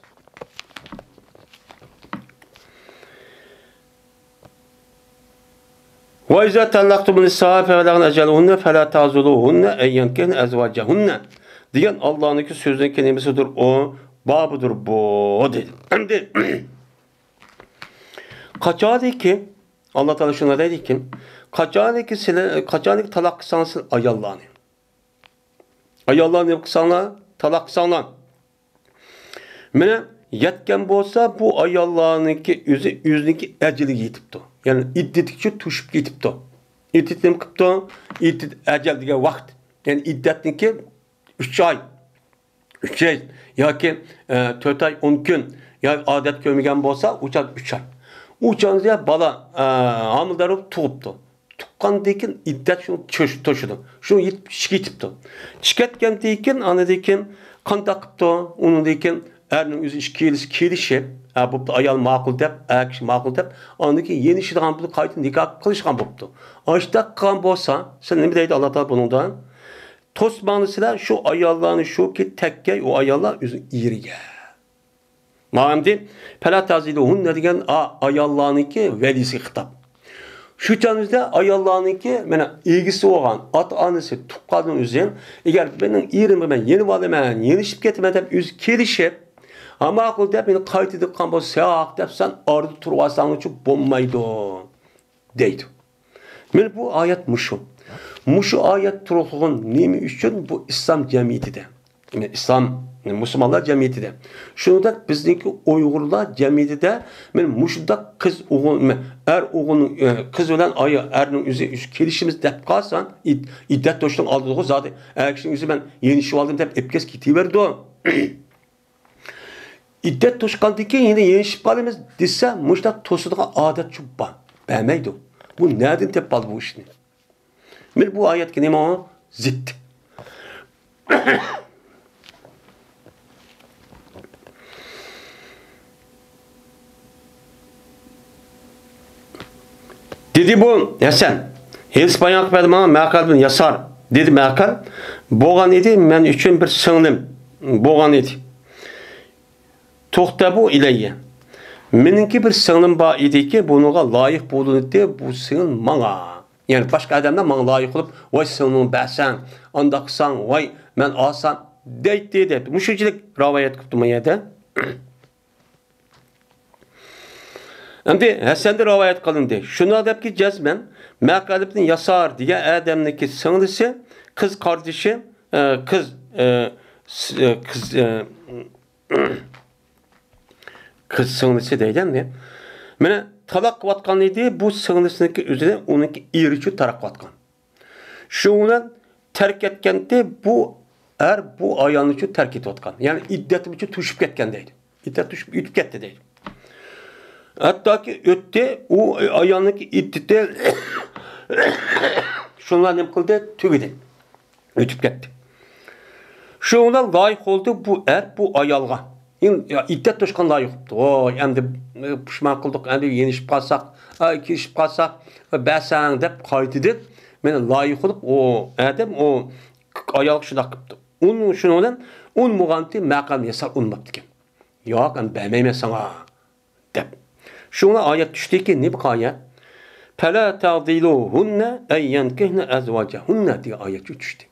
وَاِذَا تَلَّقْتُمُ النِّسَاءَ فَبَلَغْنَ اَجَلُهُنَّ فَلَا تَعْزُلُوهُنَّ اَنْ يَنْكِحْنَ أَزْوَاجَهُنَّ diyen Allah'ın sözün kelimesidir o, babıdır bu dedi. Şimdi kaçadı ki Allah Teala şuna dedi ki kaçadı ki talak kısansın ayallahını. Ayallahını kısanla talak kısanla. Mene yetken bolsa bu ayallahınki yüzündeki eceli yetipti. Yani iddetlikçe tuşup yetipti. İddetlim kıptı, iddet ecel diye vakt. Yani iddetlinki 3 ay. 3 ay. Ya ki 4 ay 10 gün. Ya adet kömügen bolsa uçak 3 ay. Uçağınızda bala hamildarı tuğuptu. Tuqqan dekin iddet şunu toşudu. Şunu yetipti. Çıketken dekin anı dekin kan takıptı. Onun dekin erinin yüzü iş kelişip bu ayal makul dep, kişi makul dep andaki yeni şidan bunu kayıt nikah kılışkan boptu. Açta kan bolsa sen ne deydi Allah Teala bunundan? Tosmanısıyla şu ayallarını şu ki tekke o ayallar yüzü iriye. Mağamdi pelatazilûhun ne degen ayallarınki velisi hitap. Şu canınızda ayallarınki mene ilgisi olan at anısı tuqqadın üzerine eğer benim irimi ben yeni valımen yeni şip getirmeden yüz kelişip ama akıl deyip beni kayıt edip kan sağak deyip sen ardı turvasanın için bulmaydı deydi. Men bu ayet muşum. Muşu ayet turulğun nemi üçün bu İslam cemiyetide. Yani İslam Müslümanlar cemiyetide. Şunu da bizdeki Uygurlar cemiyetide men muşuda kız oğul er oğulun kız olan ayı erinin yüzü kelişimiz dep kalsan iddet toştun aldığı zaten erkişin yüzü ben yeni şu aldım dep epkes kitiverdi o. İddet toşkandaki yine yeni şippalimiz disse muşda tosuduğu adet çubba. Beğenmeydi o. Bu nereden tep aldı bu işini? Men bu ayet ki neyme o? Zit. Dedi bu Hasan. Hels bayan qiladi mana maqal bilan yasar. Dedi maqal. Bo'lgan edi men uchun bir singlim. Bo'lgan edi. To'xta bu ilayya. Meniki bir singlim bor ediki, bunuga loyiq bo'ldi, bu singil manga. Yani başka adamlar bana layık olup, vay singlim ba'san, anda qilsang, vay men olsam deydi. Muşuchilik rivoyat qilibdi bu yerda. Endi Hasan'da rivoyat qilindi. Shuna debki jazman Maqalibning Yasar degan adamniki singlisi, qiz qardashi, qiz singlisi deydi. Mana talaq qilayotgan edi, bu singlisniki o'zida uniki erichi taraq qilayotgan. Shuni tark etganda bu ayolni uchun tark etayotgan. Ya'ni iddati uchun tushib ketgan deydi. Iddat tushib yutib ketdi deydi. Hatta ki ötte o ayağındaki iddeti şunlar ne kıldı? Tügedi. Ötüp gitti. Şunlar layık oldu bu ayalga. İddet toşkan layık oldu. O hem de pişman kıldık, hem de yenişip kalsak, ikişip kalsak, bəsən deyip kaydıdır. Ben layık olup o adam o ayalga şuna kıptı. Onun şundan muğanti maqam yasar unmaptı ki. Yok ben bəmeyme sana deyip. Şuna ayet düştü ki ne bu ayet? Fela ta'diluhunna ayyankihna azwajahunna diye ayet düştü.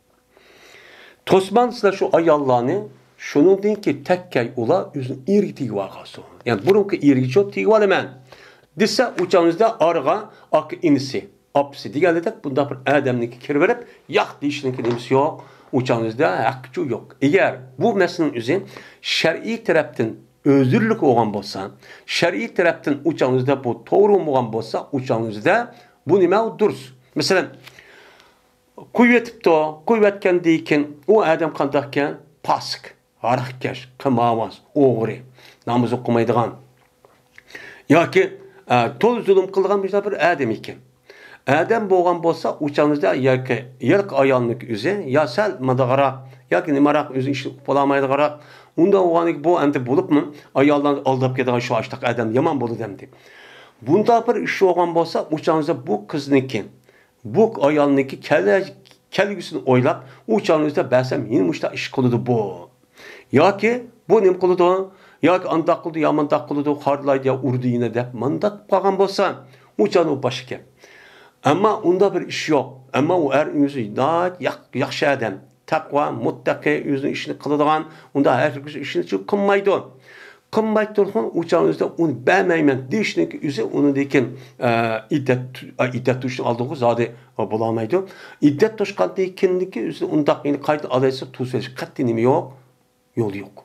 Tosmansızlar şu ayallarını şunun deyin ki tekkey ula üzün iriti vakası. Yani burunki iriti çok tigvalı men. Disse uçağınızda arga akı inisi. Apsi diyelerek bunda bir adamınki kirverip yak dişinin kelimesi yok. Uçağınızda hakkı yok. Eğer bu meselenin üzerine şer'i taraftan özürlük olan bolsa, şer'i taraftan uçağınızda bu doğru olmayan bolsa, uçağınızda bu nime duruz. Mesela kuvvetken deyken o adam kandakken pasık, harakkeş, kımamaz, oğru, namaz okumaydıgan. Ya ki tol zulüm kılgan bir adam iken. Adam boğan bolsa uçağınızda ya ki yelk ayağınlık üze, ya sel madagara, ya ki nimarak üzün işi bulamaydıgara, onda oğanık bu ente bulup mu ayağından aldırıp gidilen şu açtık adam yaman bolu demdi. Bunda bir iş olan bolsa uçağınızda bu kızniki, bu ayağındaki kelgüsünü oylap uçağınızda bersem yine muşta iş kılıdı bu. Ya ki bu ne kılıdı? Ya ki andak kılıdı, yamandak kılıdı, hardlaydı ya urdu yine de mandat bağın bolsa uçağın başı ki. Ama onda bir iş yok. Ama o yüzü daha yaxşı adam. Takva, muttaki yüzünün işini kılıdığan, onda herkes işini çok kınmaydı. Kınmaydı dururken uçağınızda onu beğenmeyen dişindeki yüzü onu deyken iddet tuşunu aldığı zaten bulamaydı. İddet tuşkan deykenindeki yüzü onda yine kaydı alaysa tuz veriş. Kat dinimi yok, yolu yok.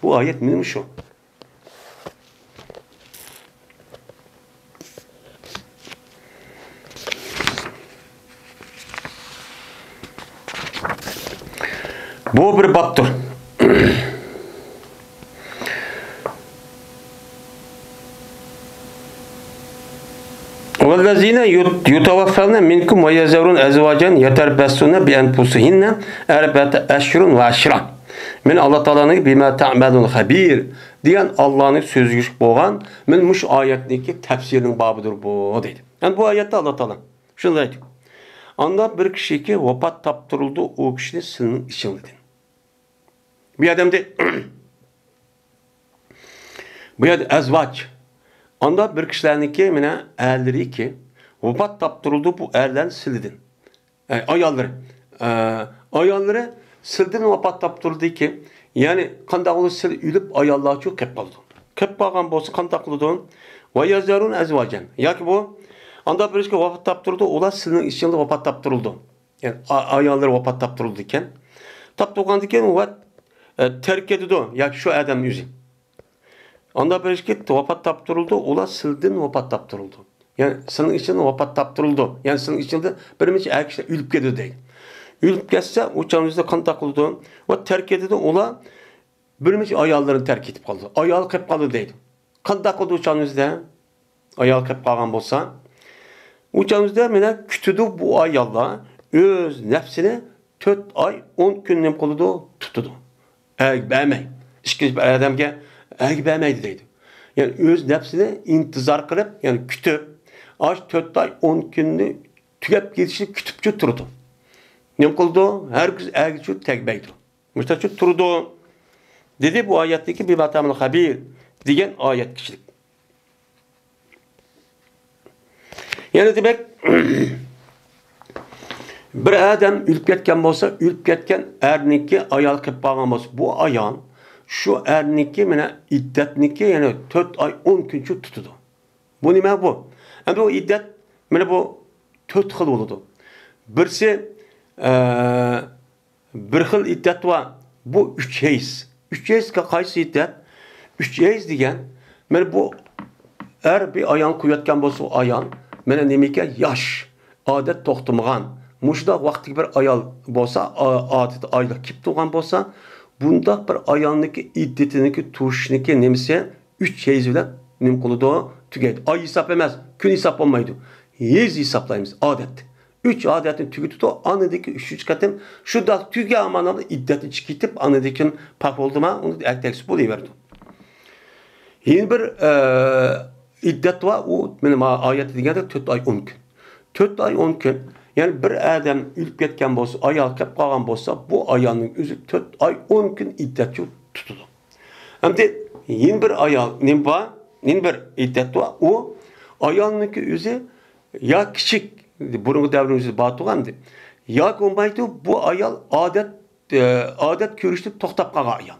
Bu ayet benim şu. Bu bir baptır. وَالَّذ۪ينَ يُتَوَفَّرْنَ مِنْكُمْ وَيَزَرُونَ اَزْوَاجًا يَتَرْبَسُّونَ بِاَنْفُسِهِنَّ اَرْبَةَ اَشْهُرٌ وَعَشْرًا Men Allah Teala'nın bima ta'malun habir diyen Allah'ın sözü boğan men muş ayetindeki tefsirinin babıdır bu dedi. Yani bu ayette Allah Teala şunu dedi. Anda bir kişi ki vefat taptırıldı o kişinin sınırının içindedir. Bir adam de bu adam ezvaç. Anda bir kişilerin ki mine erleri ki vefat taptırıldı bu erlerin sildin. Ayalları sildin vefat taptırıldı ki yani kandaklı sil ülüp ayallar çok kep kaldı. Kep bağın bolsa kandaklıdın ve yazarun ezvacen. Ya ki bu Anda birisi vafat taptırıldı. Ola sizin içinde vafat taptırıldı. Yani ayollar vafat taptırıldı iken. Taptırıldı iken o terk edildi. Ya şu adam yüzü. Anda birisi vafat taptırıldı. Ola sizin vafat taptırıldı. Yani senin içinde vafat taptırıldı. Yani senin içinde birimiz erkekler ülüp gidiyor değil. Ülüp gelse uçağınızda kan takıldı. Ve terk edildi. Ola birimiz ayollarını terk edip kaldı. Ayol kep kaldı değil. Kan takıldı uçağınızda. Ayol kep kalgan bolsa. Uçağınızda mene kütüdü bu ayollar öz nefsini 4 ay 10 günden koludu tutudu. Bämey. İşkiz bir adamga bämeydi deydi. Yani öz nefsini intizar kılıp yani kütüp aş 4 ay 10 günni tügep gidişini kütüpçü turdu. Ne kıldı? Herkes ägçü tegbeydi. Müştaçı turdu. Dedi bu ayetteki bir vatamıl habir diyen ayet kişilik. Yani demek bir adam ülüp ketken bolsa, ülüp ketken erniki ayal kep bağlan bolsa, bu ayan şu erniki mene iddetniki yani 4 ay 10 günçü tutudu. Bu nime bu? Hem o iddet mene bu 4 xil oludu. Birisi bir xil iddet var. Bu 3 heyiz. 3 heyiz qaysı iddet? 3 heyiz degen mene bu bir ayan kuyatken bolsa o ayan mene nemeke yaş, adet toxtumğan. Muşda vakti bir ayal bolsa, adet aylık kip tuğan bolsa, bunda bir ayalniki iddetiniki tuşniki nemse 3 heyiz bilen nem kuludu tügeydi. Ay hesap emez, gün hesap olmaydı. Heyiz hesaplayımız adet. 3 adetin tügü tutu anıdaki 3 katım şu da tüge amanamda iddeti çıkıtıp anıdakin pak oldu ma onu erteksi buluverdi. Yeni bir iddet var o benim ayet degende 4 ay 10 gün. 4 ay 10 gün yani bir adam ülüp ketken bolsa, ayal kep kalgan bolsa bu ayalının özü 4 ay 10 gün iddet tutuldu. Hem de yeni bir ayal nem var, yeni bir iddet var o ayalınki özü ya küçük burungu devrimizde batıgandı. Ya olmaydı bu ayal adet körüştüp toxtap kaga ayal.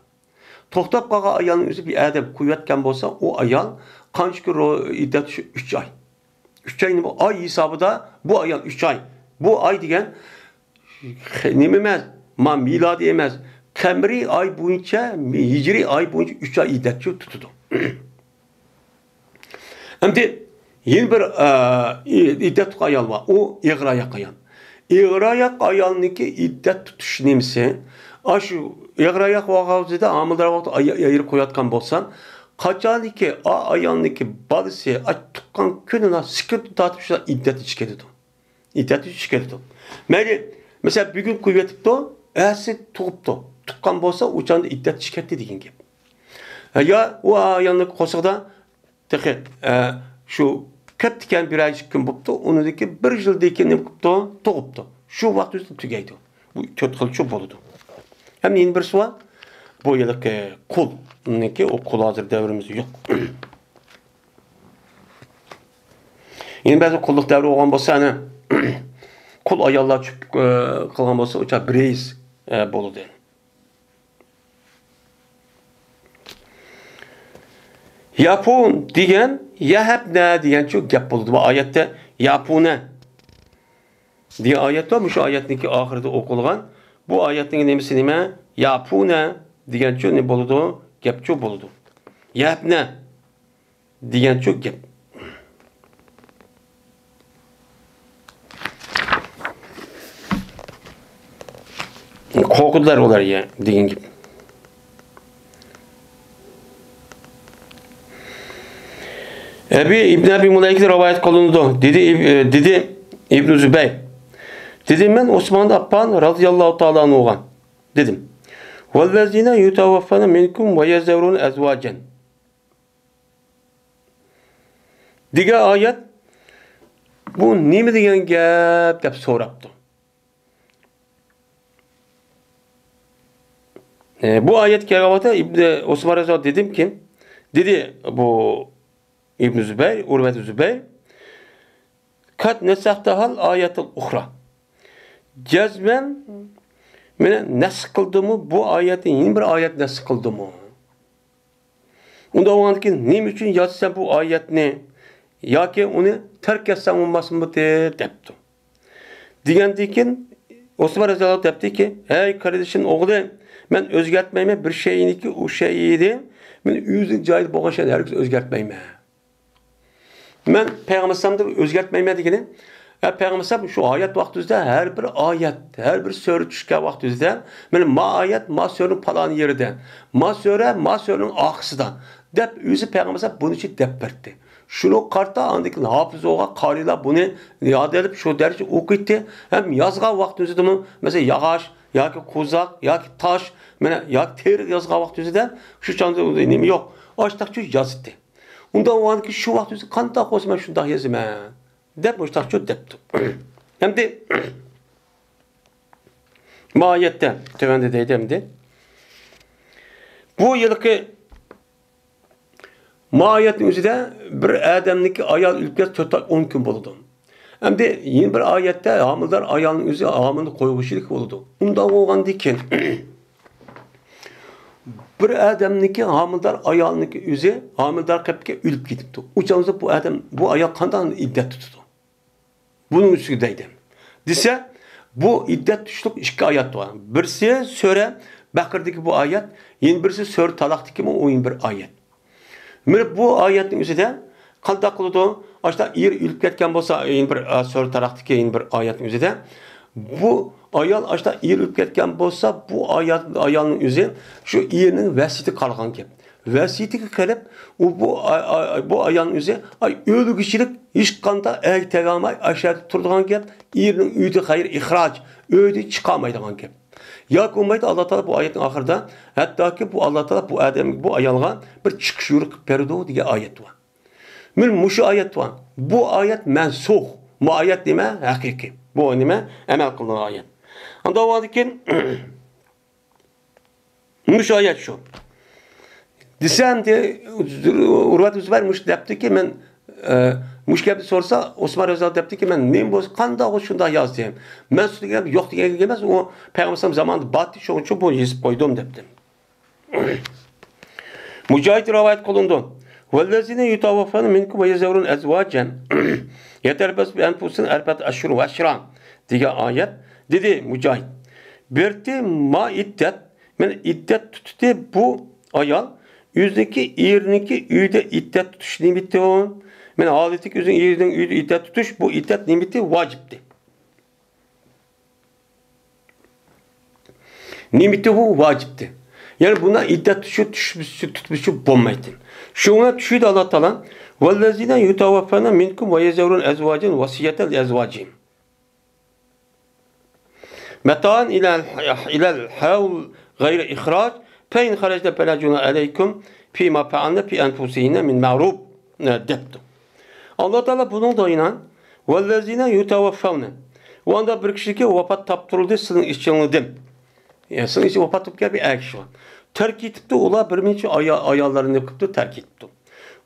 Toxtap kaga ayalın özü bir adam kuvvetken bolsa o ayal kanç gün iddet 3 ay. 3 ay bu ay hesabı da bu ayal 3 ay. Bu ay degen nememez, miladi emez. Kamri ay boyunca, hicri ay boyunca 3 ay iddet tutudu. Hem de yeni bir iddet ayal var. O iğrayak ayan. İğrayak ayanınki iddet tutuş nemse, aşı iğrayak vaqavzida amildar vaqt ayırı koyatkan bolsan, kaçan ki ayanınki balısı tukan gününe sıkır tutatmışlar iddeti çıkardı. İddeti çıkardı. Mesela bir gün kuvvetip de, ersi tuğup da, tukan bolsa uçanda iddet çıkardı degen gep. Ya o ayanınki kosaqda, şu kep diken bir ay çıkın buptu, onu deki bir yıl deken nem kuptu, tuğuptu. Şu vaqt üstü tügeydi. Bu 4 xil çok boludu. Hem yeni bir suva, bu yıllık kul, neki o kul hazır devrimizde yok. Yeni bazı kulluk devri olan bolsa, hani kul ayallar çıkıp kılgan bolsa, uça bireyiz boludu. Yapun diyen yahebne diyen çok gap buldu. Bu ayette yapune diye ayet var. Şu ayetteki ahirde okulgan. Bu ayetin nemisi nime? Yapune diyen çok ne buldu? Gap çok buldu. Yahebne diyen çok gap. Korkudular olar ya diyen gibi. İbn Abi Mulayik'te rivayet kılındı. Dedi İbn Zübeyr. Dedim ben Osman Affan radıyallahu ta'ala anhu dedim. Vellezine yutavaffana minkum ve yazevrun ezvacen. Diga ayet bu nime degan gap deb so'rabdi. Bu ayet keravata İbn Osman Reza dedim ki dedi bu İbn Zübeyr, Urvet Zübeyr kat nesahtahal ayetul ukhra. Cezmen mene nasıl kıldı mı bu ayetin yeni bir ayet nasıl kıldı mı? Onda o an ki ne için yazsan bu ayet ne? yoki uni tark etsam bo'lmasmidi debdi. Degandan keyin Osman raziyallohu debdiki, "Ey qardoshim, o'g'lim, men o'zgartmayman bir şeyniki o şey edi. Men o'zing joyida bo'lgan shayni hargiz o'zgartmayman." Men payg'ambarsamda o'zgartmayman degani, payg'ambarsam shu oyat vaqtida har bir oyat, har bir sura tushgan vaqtida, men ma oyat, ma sura falon yerida, ma suraning oxirida deb o'zi payg'ambarsam bunichi deb berdi. Şunu qarta andaki hafız oğa qarilar buni yod edib shu darajada o'qiydi. Ham yozgan vaqtida mesela yog'och yoki qo'zoq yoki tosh, mana yoki teri yozgan vaqtida shu chanda nima yo'q. Oshtoqchi yozdi. Unda o'anki shu vaqtida qanday qo'sman shunday yozaman deb oshtoqchi debdi. Hamda mayette tövende deydimdi. Bu yılki Mahiyetin özüde bir adamniki ayal ülkesi total 10 gün buludu. Hem de yeni bir ayette hamildar ayalın özü hamilini koyuşilik buludu. Ondan olgan diken bir adamniki hamildar ayalınki özü hamildar kapıya ülüp gidipti. Uçağımızda bu adam bu ayal kandan iddet tutudu. Bunun üstündeydi. Dese bu iddet tuşluk iki ayet var. Birisi söre Bakır'daki bu ayet, yeni birisi söre Talak'taki o yeni bir ayet. Bu ayetin üzerinde qanday qiladi? Aşta er ülüp ketgan bo'lsa, bir so'ra taraqdagi bir ayetin üzerinde bu ayol aşta er ülüp ketgan bo'lsa, bu ayolning o'zi shu erning vasiyati qolgan gap. Vasiyatiga qarab, bu ayolning o'zi o'lguchilik hech qanday aytag'amay ashada turadigan gap, erning uyda xayr ixroj, uyda chiqolmaydigan gap. Ya olmaydı Allah Teala bu ayetin ahırda hatta ki bu Allah Teala bu Adem bu ayalga bir çıkış yürük perdo diye ayet var. Muşu ayet var. Bu ayet mensuh. Bu ayet nime? Hakiki. Bu nime? Emel kılınan ayet. Anda vardı ki muşu ayet şu. Desem de Urvat Üzber muş depti ki ben müşkebli sorsa Osman Özal depti ki ben neyim boz kanda o şunda yaz diyeyim. Ben sürekli yok diye gelmez o Peygamber zamanında battı şu için bu yazıp koydum deptim. Mücahit rivayet kılındı. Vellezine yutavaffanu minkum ve yazurun ezvacen yeterbes bi enfusin erbet aşhur ve aşran diye ayet dedi Mücahit. Berti ma iddet men iddet tuttu bu ayal yüzdeki erniki üyde iddet tutuş nimeti o. Men aletik üzün yerden üyde iddet tutuş bu iddet nimeti vacipti. Nimeti bu vacipti. Yani buna iddet tutuşu bulmaydı. Şuna düşüydü Allah Teala. وَالَّذِينَ يُتَوَفَّنَ مِنْكُمْ وَيَزَوْرُونَ اَزْوَاجٍ وَصِيَّةً لِأَزْوَاجِهِمْ مَتَاعًا إِلَى الْحَوْلِ غَيْرِ إِخْرَاجٍ فَاِنْ خَرَجْنَ فَلَا جُنَاحَ عَلَيْكُمْ فِيمَا فَعَلْنَ فِي أَنْفُسِهِنَّ مِنْ مَعْرُوفٍ depti. Allah Teala bunun da inan وَالَّذِينَ يُتَوَفَّوْنَ o anda bir kişiye vefat taptırıldı sının işçiliğinden. Yani sının için vefat taptırıldı bir erkek var. Terk etipti, ola bir minçe ayallarını yapıptı, terk etipti.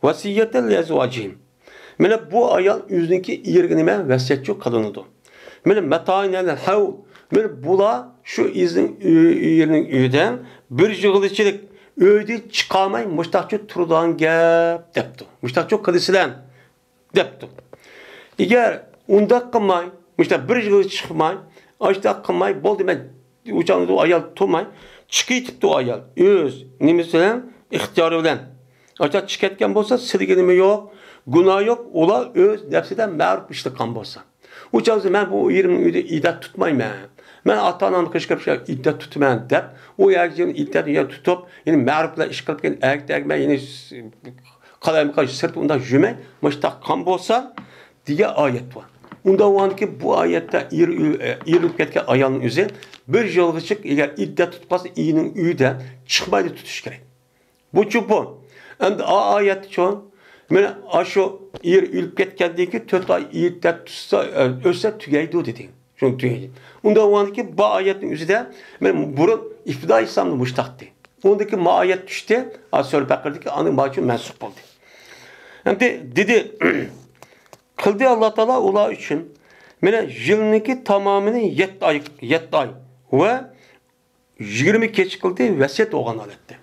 Vasiyetel lezvacihim. Mele bu ayal yüzündeki yerginime vesiyetçi kadınıdı. Mele meta'inel hav. Mele bula şu izin yerinin üyden bir jığılıçılık öyle çıkamay müştakçı turdan gep depti. Müştakçı kadisilen depti. Eğer onda kılmay, müştak bir jığılıç çıkmay, açta kılmay, bol demek uçağında o ayal tutmay, çıkıyıp da ayal öz nimesiyle ihtiyarı bilen. Açta çıketken bolsa silginimi yok, günah yok, ola öz nefsiden mağrup iştikan bolsa. Uçağında ben bu yerimin üyde iddet tutmayım ben. Ben ata-anamı kışkırıp iddet tutmayım dep, o erkeğin iddet tutup, yani mağrupla iş kılıp, erkek ben yine kalayımı karşı sırf ondan jümek, müştakkan bolsa diye ayet var. Onda o an ki bu ayette iyilip ketken ayağının üzeri bir yılgı çık, eğer iddet tutmazsa iyinin üyde çıkmaydı tutuş gerek. Bu çubuğun. Hem de ayet çoğun, yani aşo yer ülüp ketkendeki 4 ay iddet tutsa, ölse tügeydi o dediğin. Şunu tügeydi. Onda o an ki bu ayetin üzerinde, yani burun iftida İslam'da müştaktı. Ondaki ma ayet düştü, Asör Bakır'daki anı macun mensup oldu. Hem de dedi, kıldı Allah Teala ola için, yani yılınki tamamını 7 ay ve 20 geç kıldı vesiyet oğan aletti.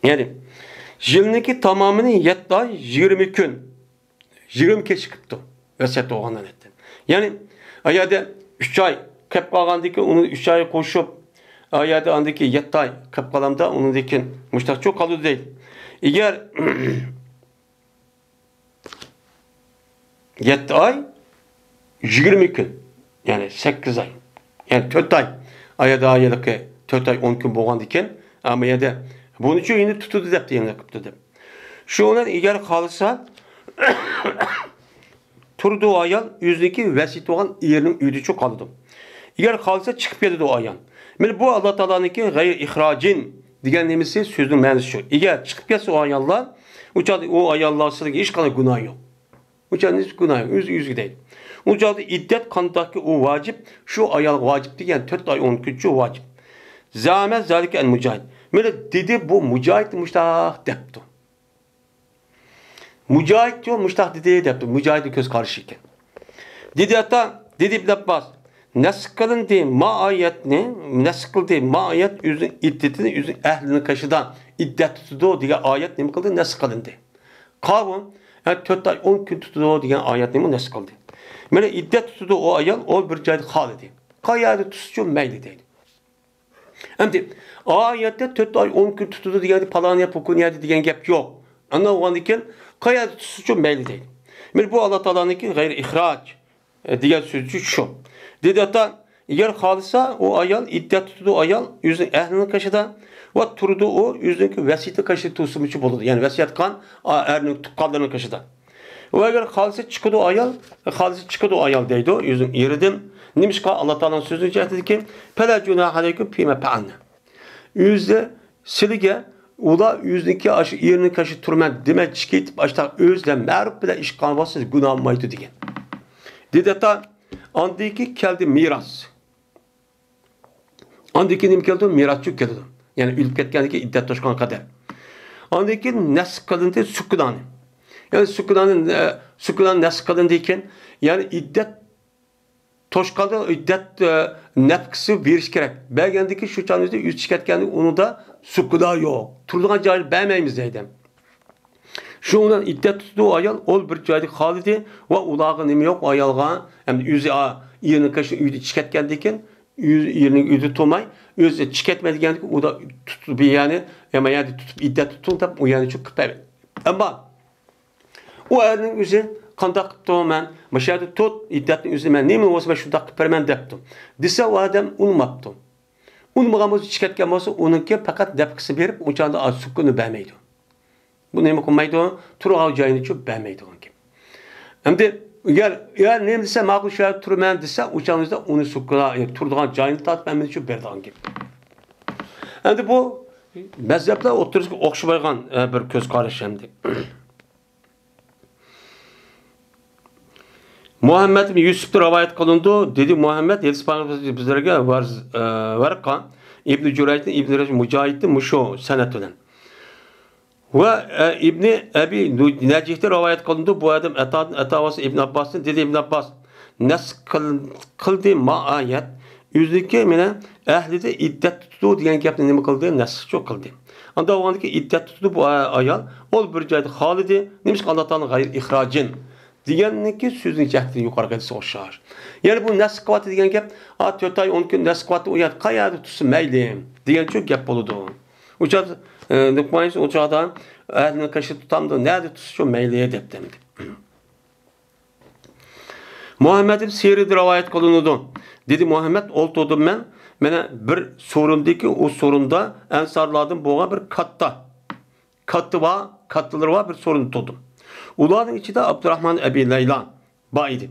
Yani yılınki tamamını 7 ay 20 gün 20 kez çıkıptı. Vasiyat oğlandan etti. Yani ayada 3 ay kep kalgandaki onu 3 ay koşup ayada andaki 7 ay kep kalamda onun dekin müştak çok kalı değil. Eğer 7 ay 20 gün yani 8 ay yani 4 ay ayada ayadaki 4 ay 10 gün boğan diken ama ya da bunun için yine tutudu depti yine tutudu. Şu onun eğer kalırsa turduğu ayal yüzdeki vesit olan yerinin üyüdü çok kalıdım. Eğer kalırsa çıkıp yedi o ayal. Yani bu Allah Teala'nın ki gayr ihracin diyen nemisi sözün mənası şu. Eğer çıkıp yetse o ayallar o ayallar sırada hiç kadar günah yok. Uçağın hiç günah yok. Yüzü değil. Uçağda iddet kanıttaki o vacip şu ayal vacip diyen 4 ay 10 gün şu vacip. Zahmet zalike en mücahid. Böyle dedi bu mücahid müştah depti. Mücahid diyor müştah dedi depti. Mücahidin göz karışırken. Dedi hatta dedi İbn Abbas nasıl kılındı ma ayet ne? Nasıl kıldı ma ayet yüzün iddetini yüzün ehlini kaşıdan iddet tutudu diye ayet ne mi kıldı? Nasıl kılındı? Kavun yani 4 ay 10 gün tutudu diye ayet ne mi nasıl kıldı? Böyle iddet tutudu o ayet o bir cahid halidi. Kayadı tutucu meyli değil. Hem de ayette 4 ay 10 gün tutudu diye palan yap okun yedi diyen gap yok. Anladın iken kayadı tutucu meyli değil. Böyle bu Allah Teala'nın ki gayr ihraç diğer sözcü şu. Dedi hatta eğer halisa o ayal iddet tutudu ayal yüzün ehlinin kaşıda ve turdu o yüzündeki vesiyeti kaşı tusumu buldu. Yani vesiyet kan erinin tukkallarının kaşıda. Ve eğer halisa çıkıdı o ayal deydi o yüzün yeriden. Neymiş ki Allah Teala'nın sözünü dedi ki Pela cunah aleyküm pime pe'anne. Yüzde silige ula yüzdeki aşı yerinin kaşı turmen deme çıkıp aşağı özle merhub bile iş kalmasız günah maydı diye. Dedi hatta andaki geldi miras. Andaki nem geldi mirasçı geldi. Yani ülüp ketkenki iddet toşkan kadar. Andaki nes kadındı sukudanı. Yani sukudan nes kadındayken yani iddet toşkalı iddet nefkisi bir gerek. Belgendeki şu çanızda yüz çıkartkenlik onu da sukuda yok. Turduğun cahil beğenmeyimiz deydim. Şu ondan iddet tuttuğu ayal ol bir cahil halidi ve ulağı nemi yok ayalga hem yüzü yerinin kaşı yüzü çıkartkendiyken yerinin yüzü tomay yüzü çıkartmadıyken o da tutup yani ama yani tutup iddet tuttuğun da o yani çok kıpır. Ama o erinin yüzü kandak tamamen maşaydı tut iddetin üzerine ne mi olsa şu dakika permen deptim. Dise o adam unutmadım. Unutmagamız çıkartken olsa onunki fakat depkisi verip uçağında asukunu beğenmeydi. Bu ne mi konmaydı? Turu avcayını çok beğenmeydi onunki. Hem de eğer ne dese makul şahit turu men dese uçağınızda onu sukuna turduğun cayını tat beğenmeydi çok berdi onunki. Hem de bu mezhepler oturup okşubaygan bir göz karşı hem de. Muhammed bin Yusuf'ta rivayet kılındı. Dedi Muhammed Yedispan'ın bizlerge var kan İbn Cüreyt'in İbn Recep Mücahit'in muşo senetinden. Ve İbn Abi Necih'te rivayet kılındı. Bu adam etavası İbn Abbas'ın dedi İbn Abbas nasıl kıldı ma ayet yüzdeki mine ehli de iddet tuttu diyen gapni ne kıldı nasıl çok kıldı. Anda o andaki iddet tuttu bu ayal ol bir cahid halidi neymiş Allah Teala gayr ihracin diyenki sözün cəhdini yukarı gedisi oşar. Yani bu nasıl kıvatı diyen gap 4 ay 10 gün nasıl kıvatı uyat kayadı tutsun meylim diyen çok gap boludu. Uçak nükmayız uçağdan eline kaşı tutamdı nerede tutsun meyliye deptemdi. Muhammed'in seyirdi rivayet kılınıdı. Dedi Muhammed oltudum ben mene bir sorundaki o sorunda ensarladım boğa bir kattıları var bir sorun tuttum. Uların içinde Abdurrahman Ebi Leyla baydı.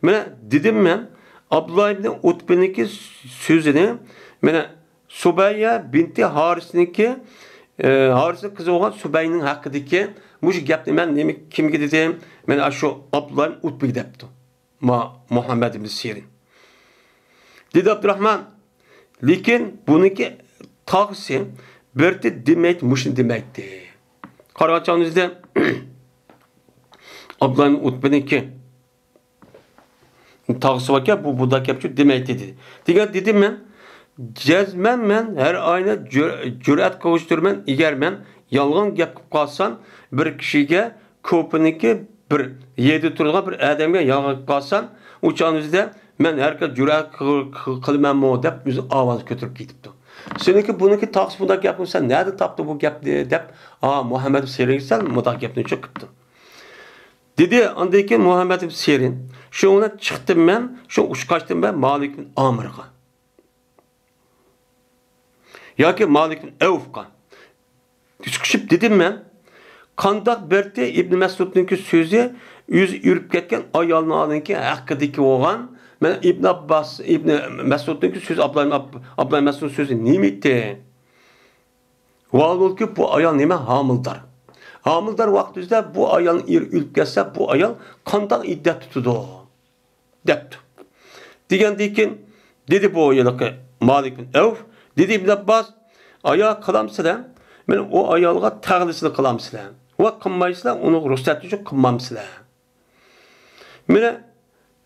Mene dedim ben Abdullah ibn Utbe'ninki sözünü mene Subeyye binti Haris'ninki Haris'in kızı olan Subeyye'nin hakkındaki muş gapni ben demek kim dedim mene şu Abdullah ibn Utbe depti. Muhammed ibn Sirin. Dedi Abdurrahman lekin bununki tağısı berti demek muşun demekti. Karagacağınızda Abdullah'ın Utbe'ninki tağısı varken bu budak yapıyor demekti dedi. Diğer dedim ben cezmen men her ayna cüret kavuşturmen eğer men yalgan yapıp kalsan bir kişiye kopuninki bir yedi turgan bir adamga yağıp kalsan, uçağınızda men herkes cüret kılmamı dep yüzü avaz götürüp gidipti. Seninki bununki taqsı bunda gapni sen nerede taptı bu gapni dep, Muhammed Serin sen muda gapni çıkıptı. Dedi andaki Muhammed Serin, şuna çıktım ben, şu uçkaçtım ben Malik bin Amir'a. Ya ki Malik bin Evf'a. Çıkışıp dedim ben, kandak berdi İbn Mesud'unki sözü yüz yürüp ketken ayalını alınki hakkıdaki oğan, men İbn Abbas, İbn Mesud'unki sözü, Abdullah Mesud'un sözü nimeydi? Vallahi ki bu ayal nime hamıldar. Hamıldar vaktizde bu ayalın yürüp ketse bu ayal kandak iddet tutudu. Depti. Digendikin dedi bu ayalaki Malik bin Evf, dedi İbn Abbas, ayağı kılamsılar, men o ayalga tağlısını kılamsılar. Ve kılmaysılar, onu ruhsat için kılmamsılar. Mene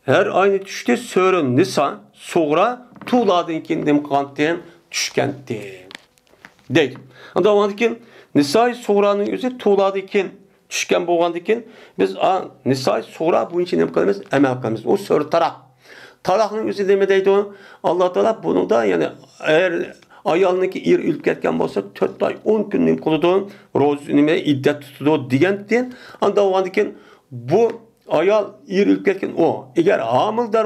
her aynı düşte sörün Nisa, sonra tuğladın kendim kanten düşkenti. Deydi. Anda o andikin Nisa-i Soğra'nın yüzü tuğladın düşken boğandikin biz Nisa-i Soğra bu için ne kılmamız? Emel kılmamız. O sör taraf. Tarafın yüzü demedeydi o. Allah Teala bunun da yani eğer ayalınki ir ülk ketken bolsa 4 ay 10 günlük kılıdı roz nime iddet tutudu diyen anda o andikin bu ayal ir ülk ketken o eğer hamildar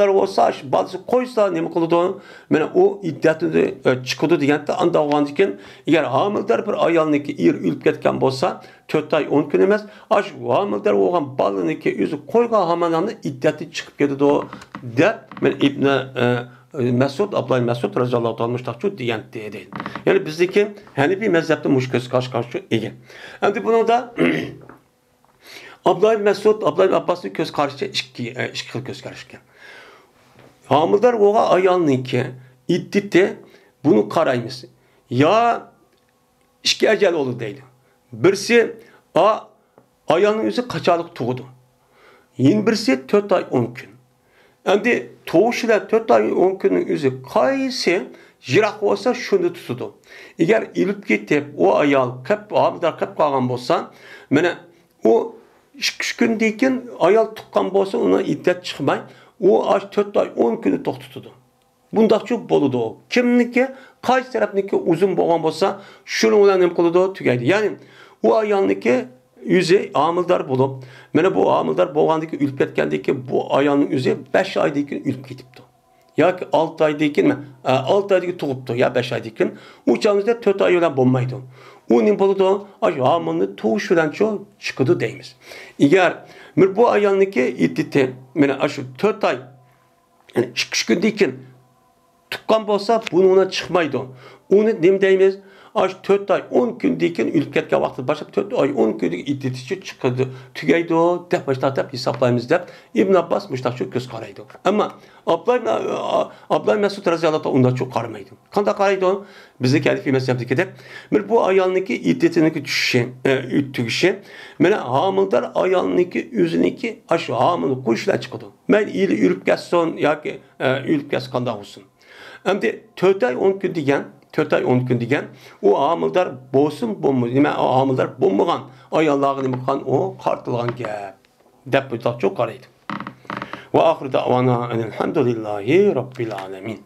olsa bazı koysa nime kılıdı mene o iddetini çıkıdı diyen anda o andikin eğer hamildar bir ayalınki ir ülk ketken bolsa 4 ay 10 gün emez aş hamildar olgan balınki yüzü koyga hamananı iddeti çıkıp ketdi o de men İbn Mesud, Abdullah Mesud radıyallahu anh müştakçu diyen değil. Yani bizdeki hani bir mezhepte müşküs karşı iyi. Hem bunu da Abdullah Mesud, Abdullah Abbas'ın göz karşı iki göz karşı. Hamıldar oğa ayalınki idditi bunu karayımız. Ya iki ecel olur değil. Birisi ayalının yüzü kaçalık tuğdu. Yine birisi 4 ay 10 gün. Endi toğuşlar 4 ay 10 günün yüzü kaysi jirak olsa şunu tutudu. Eğer ilip gitip o ayal hamıldar kep kalgan bolsa, mene o 2 gündeyken ayal tukkan bolsa ona iddet çıkmay, o 4 ay 10 günü tok tutudu. Bunda çok boludu o. Kimniki, kaysi tarafniki uzun boğan bolsa, şunu olan nem koludu tügeydi. Yani o ayalniki yüzü hamıldar bulup, mene bu hamıldar boğandaki ülp etkendeki bu ayağının yüzü 5 aydaki ülp gitipti. Ya ki 6 aydaki 6 aydaki tuğuptu ya 5 aydaki. Uçağımızda 4 ay olan bombaydı. Onun buludu, hamını tuğuşudan çoğu çıkıdı deyimiz. Eğer bu ayağındaki idditi, mene aşı 4 ay, yani 2 gündeyken tukkan bolsa bunu ona çıkmaydı. Onu nem deyimiz? 4 ay 10 gündeyken ülketke vakti başlayıp 4 ay 10 gündeki iddetici çıkırdı. Tügeydi o, dep başta dep hesaplayımız dep. İbn Abbas müştakçı göz karaydı. Ama Abdullah Mesud radıyallahu anh onda çok karmaydı. Kanda karaydı o, bizi kendi mezhepteki de. Bu ayalındaki iddetiniki tügüşü, mene hamıldar ayalındaki yüzündeki aşı hamını kuşla çıkırdı. Ben ili ürüp geçsin ya ki ürüp geç kanda olsun. Hem de 4 ay 10 gün diyen 4 ay 10 gün diyen o hamıldar boğsun bommu, nime o hamıldar bommuğan ayallağını mıkan o kartılgan gep. Dep bu çok karaydı. Ve ahir davana elhamdülillahi rabbil alemin.